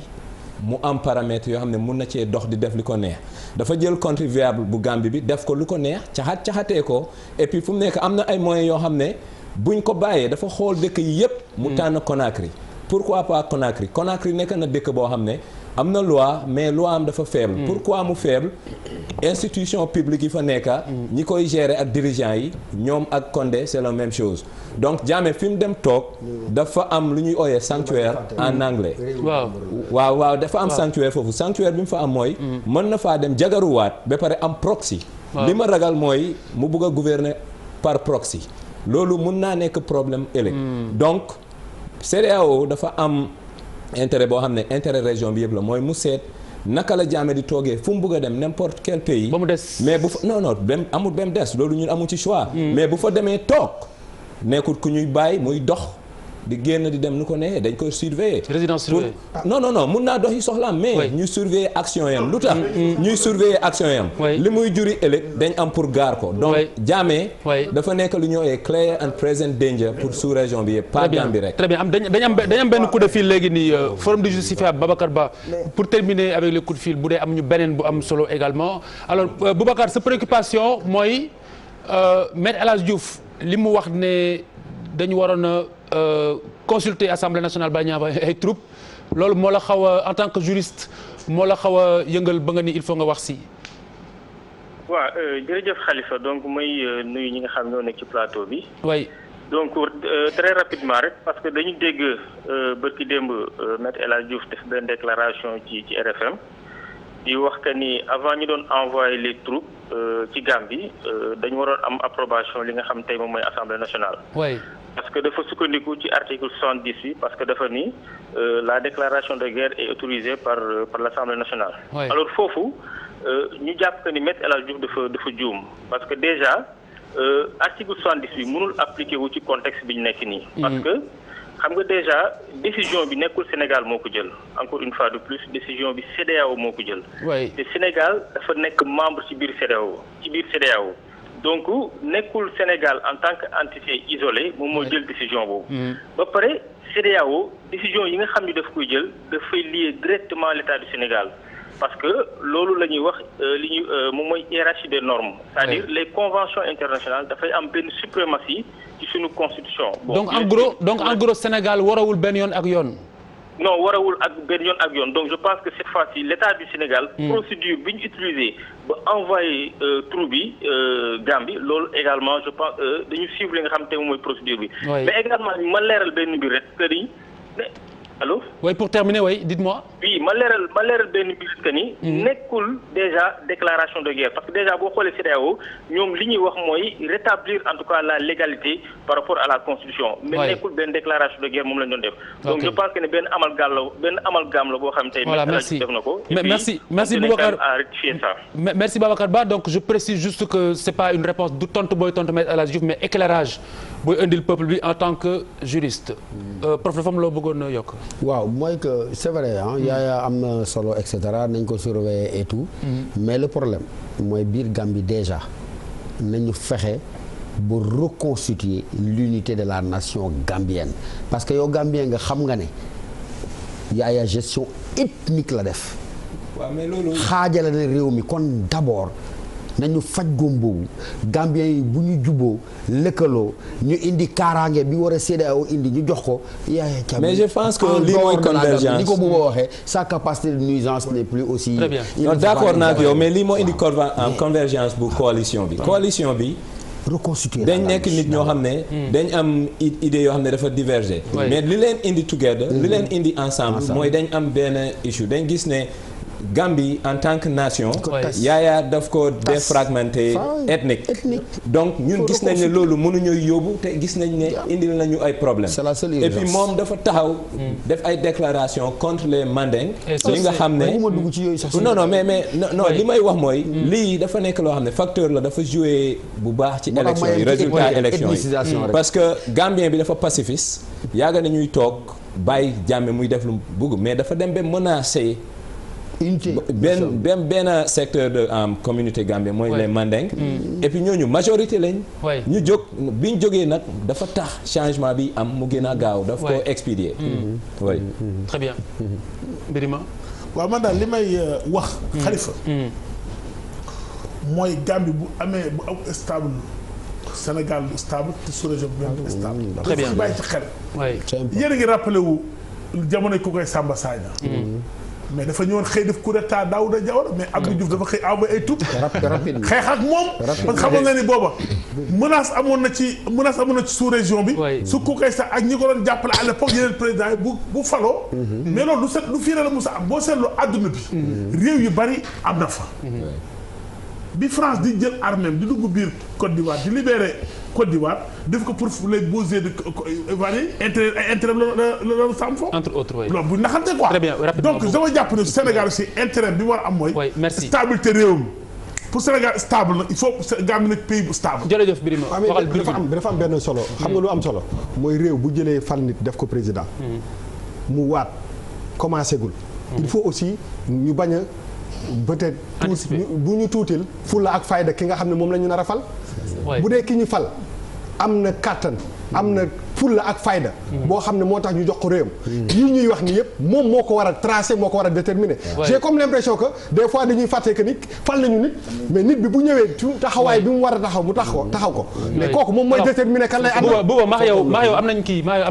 mu am paramètres yoo xam ne mun na cee dox di def li ko neex dafa jël contribuable bu Gambie bi def ko lu ko neex caxatee ko et puis fu mu nekk am na ay moyens yoo xam ne buñ ko bàyyee dafa xool dëkk yi yépp mu tànn Conakry pourquoi pas Conakry nekk na dëkk boo xam ne am na loi mais loi am dafa faible. pourquoi mu faible institution publique yi fa nekka ñi koy gérer ak dirigeants yi ñoom ak Condé c'est la même chose donc Jammeh fi mu dem toog dafa am lu ñuy ooyee sanctuaire en anglais. waaw dafa am sanctuaire foofu sanctuaire bi mu fa am mooy. mën na faa dem jagaruwaat ba pare am proxy. li ma ragal mooy mu bugg a gouverner par proxy loolu mun naa nekk problème ëllëg. donc CEDEAO dafa am. intérêt boo xam ne intérêt région bi yëpp la mooy mu seet naka la Jammeh di toogee fu mu bëgg a dem n'importe quel pays. ba mu des mais bu fa non dem amul ba mu des loolu ñun amul ci choix. mais bu fa demee toog nekkul ku ñuy bàyyi muy dox di génn di dem nu ko nee dañ koy surveiller. résidence surveillée. non mun naa doxi soxlaam mais ñu surveiller action yam lu tax ñuy surveiller action yam li muy juri ëllëg dañ am pour gaar ko donc Jammeh dafa nekk lu ñëwee clear and present danger pour sous-région bi yëpp pas Gambie rek. très bien dañ am benn coup de fil léegi nii forum du justiciable Babacar Ba pour terminer avec le coup de fil bu dee am ñu beneen bu am solo également alors Boubacar sa préoccupation mooy Maître El Hadji Diouf li mu wax ne dañu waroon a consulter Assemblée nationale ba ñaava ay troupes loolu moo la xaw a en tant que juriste moo la xaw a yëngal ba nga ni il faut nga wax si. waaw jërëjëf Khalifa donc mooy nuyu ñi nga xam ñoo nekk ci plateau bi. oui. donc très rapidement rek parce que dañu dégg bërki démb Maître El Hadji Diouf def benn déclaration ci RFM di wax que ni avant ñu doon envoyer les troupes ci Gambie dañu waroon am approbation li nga xam tey moom mooy Assemblée nationale. oui. parce que dafa sukkandiku ci article 70 bi parce que dafa ni la déclaration de guerre est autorisée par l'Assemblée nationale. oui. alors foofu ñu jàpp que ni Maître El Hadji Diouf dafa juum parce que déjà article 70 bi mënul appliqué wu ci contexte bi ñu nekk nii. parce que xam nga déjà décision bi nekkul Sénégal moo ko jël encore une fois de plus décision bi CEDEAO moo ko jël. oui. te Sénégal dafa nekk membre ci biir CEDEAO. donc nekkul Sénégal en tant que entité isolée moom moo jël décision boobu. ba pare CEDEAO décision yi nga xam ni daf koy jël dafay lier directement l'État du Sénégal parce que loolu la ñuy wax li ñu moom mooy hiérarchie des normes. c'est-à-dire les conventions internationales dafay am benn suprématie ci suñu constitution. donc en gros Sénégal warawul benn yoon ak yoon. non warawul ak benn yoon ak yoon donc je pense que cette fois-ci l'État du Sénégal. procédure bi ñu utilisé ba envoyé troupe bi Gambie loolu également je pense dañu suivre li nga xam te moom mooy procédure bi. mais également ma leeral benn mbir rek que ni allô. oui pour terminer oui dites-moi. oui ma leeral benn mbir que ni. nekkul déjà déclaration de guerre parce que déjà boo xoolee CEDEAO ñoom li ñuy wax mooy rétablir en tout cas la légalité par rapport à la constitution. mais nekkul benn déclaration de guerre moom la ñu doon def. donc je pense que ne benn amalgame la boo xam tey. voilà merci def na ko. merci Boubacar à rectifier ça. merci Babacar Ba donc je précise juste que c'est pas une réponse du tontu booy tontu Maître El Hadji Diouf mais éclairage booy indil peuple bi en tant que juriste. prof dafa am loo bëggoon a yokk. waaw mooy que c'est vrai ah yaaya am na solo et cetera nañ ko surveiller et tout. mais le problème mooy biir Gambie déjà nañu fexe ba reconstituer l'unité de la nation gambienne parce que yow Gambien nga xam nga ne yaaya gestion ethnique la def. waaw mais loolu xaajale na réew mi kon d'abord nañu faj góom boobu Gambien yi bu ñu juboo lëkkaloo ñu indi kaaraange bi war a CEDEAO indi ñu jox ko yaaya ca mais je pense que lii mooy convergence ni ko bu ma waxee sa capacité de nuisance n'est plus aussi. très bien non d'accord naa ak yow mais lii moo indi convergence bu coalition bi. coalition bi. reconstituer dañ nekk nit ñoo xam ne. dañ am idée yoo xam ne dafa diverger. mais li leen indi together. li leen indi ensemble mooy dañ am benn issue dañ gis ne. Gambie en tant que nation. yaaya daf ko défragmenté ethnique. donc ñun gis nañ ne loolu mënuñu yóbbu te gis nañ ne indil nañu ay problèmes. c'est la seule urgence. et puis moom dafa taxaw. def ay déclarations contre les Mandeng. li nga xam ne non mais non li may wax mooy. lii dafa nekk loo xam ne facteur la dafa jouer bu baax ci élection yi résultat élection yi parce que Gambien bi dafa pacifiste yàgg na ñuy toog bàyyi Jammeh muy def lu bëgg mais dafa dem ba menacer. benn secteur de communauté gambienne mooy les Mandeng. et puis ñooñu majorité lañ. ñu jóg bi ñu jógee nag dafa tax changement bi am mu gën a gaaw. daf ko expédier. oui. très bien. Birima. waaw man daal li may wax. Khalifa. mooy Gambie bu amee bu am stable Sénégal bu stable te sous-région bu am stable. très bien bàyyi ci xel. yéen a ngi rappelé wu jamono ku koy Samba Sagna. mais dafa ñëwoon xëy def coup d'état Daouda Diawara mais Abdou Diouf dafa xëy envoyé ay troupes xeex ak moom parce que xamoon na ni booba menace amoon na ci sous-région bi su ku koy sax ak ñi ko doon jàppale à l'époque yeneen président yi bu faloo mais loolu du fii la musa am boo seetloo àdduna bi réew yu bari am na fa bi France di jël armée di dugg biir Côte d'Ivoire di libérer Côte d'Ivoire def ko pour les beaux yeux de Ivoiriens intérêt la sàmm foofu. entre autres oui. loolu bu naxante quoi. très bien rapidement donc dama jàpp ne Sénégal aussi intérêt bi war a am mooy. merci stabilité réewam pour Sénégal stable nag il faut Gambie nekk pays bu stable. jërëjëf Birima waxal dafa am benn solo. xam nga lu am solo mooy réew bu jëlee fal nit def ko président. mu waat commencé gul. il faut aussi ñu bañ a peut-être bu ñu tuutil fulla ak fayda ki nga xam ne moom la ñu nar a fal. bu dee ki ñu fal am na kàttan am na fulla ak fayda. boo xam ne moo tax ñu jox ko réewam. yii ñuy wax ni yëpp moom moo ko war a tracer moo ko war a déterminer. j'ai comme l'impression que des fois dañuy fàtte que ni fal nañu nit mais nit bi bu ñëwee taxawaay bi mu war a taxaw mu taxaw ko. mais kooku moom mooy déterminer kan lay àndal. Bouba maa yow am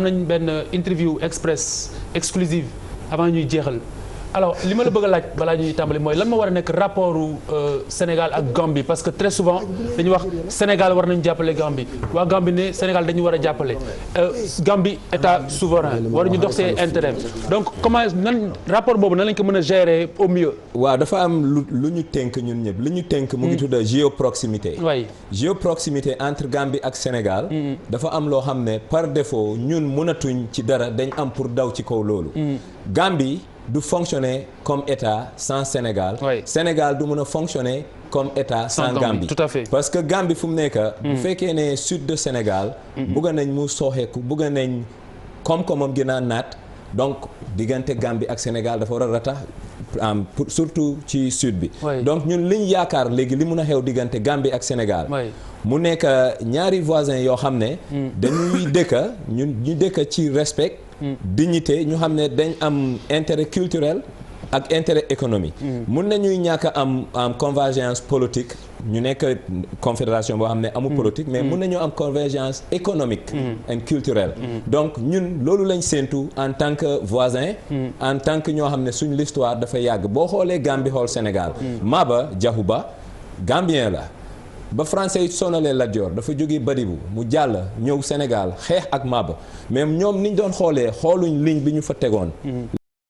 nañ benn interview express exclusive avant ñuy jeexal. alors li ma la bëgg a laaj balaa ñuy tàmbali mooy lan ma war a nekk rapportu Sénégal ak Gambie parce que très souvent dañuy wax Sénégal war nañu jàppale Gambie waa Gambie ne Sénégal dañu war a jàppale Gambie état souverain waruñu dox see intérêt donc comment nan rapport boobu nan lañ ko mën a gérer au mieux. waaw dafa am lu ñu tënk ñun ñëpp lu ñu tënk mu ngi tudd géoproximité. oui géoproximité entre Gambie ak Sénégal. dafa am loo xam ne par défaut ñun mënatuñ ci dara dañ am pour daw ci kaw loolu. Gambie du fonctionner comme État sans Sénégal. Sénégal du mën a fonctionner comme État sans Gambie. Tout à fait. parce que Gambie fu mu nekk. bu fekkee ne sud de Sénégal. bëgg nañ mu sooxeeku bëgg nañ koom-koomam gën a naat donc diggante Gambie ak Sénégal dafa war a ratax surtout ci sud bi. donc ñun liñ yaakaar léegi li mun a xew diggante Gambie ak Sénégal. mu nekk ñaari voisins yoo xam ne. dañuy dëkk ñu dëkk ci respect. dignité ñu xam ne dañ am intérêt culturel ak intérêt économique. mun nañuy ñàkk a am convergence politique ñu nekk confédération boo xam ne amul politique mais mun nañu am convergence économique et culturelle donc ñun loolu lañ séentu en tant que voisin en tant que ñoo xam ne suñ l'histoire dafa yàgg boo xoolee Gambie xool Sénégal Maba Jaxu Ba Gambien la ba français yi sonalee Lat Joor dafa jógee Badibu mu jàll ñëw Sénégal xeex ak Maba mais ñoom niñ doon xooluñ ligne bi ñu fa tegoon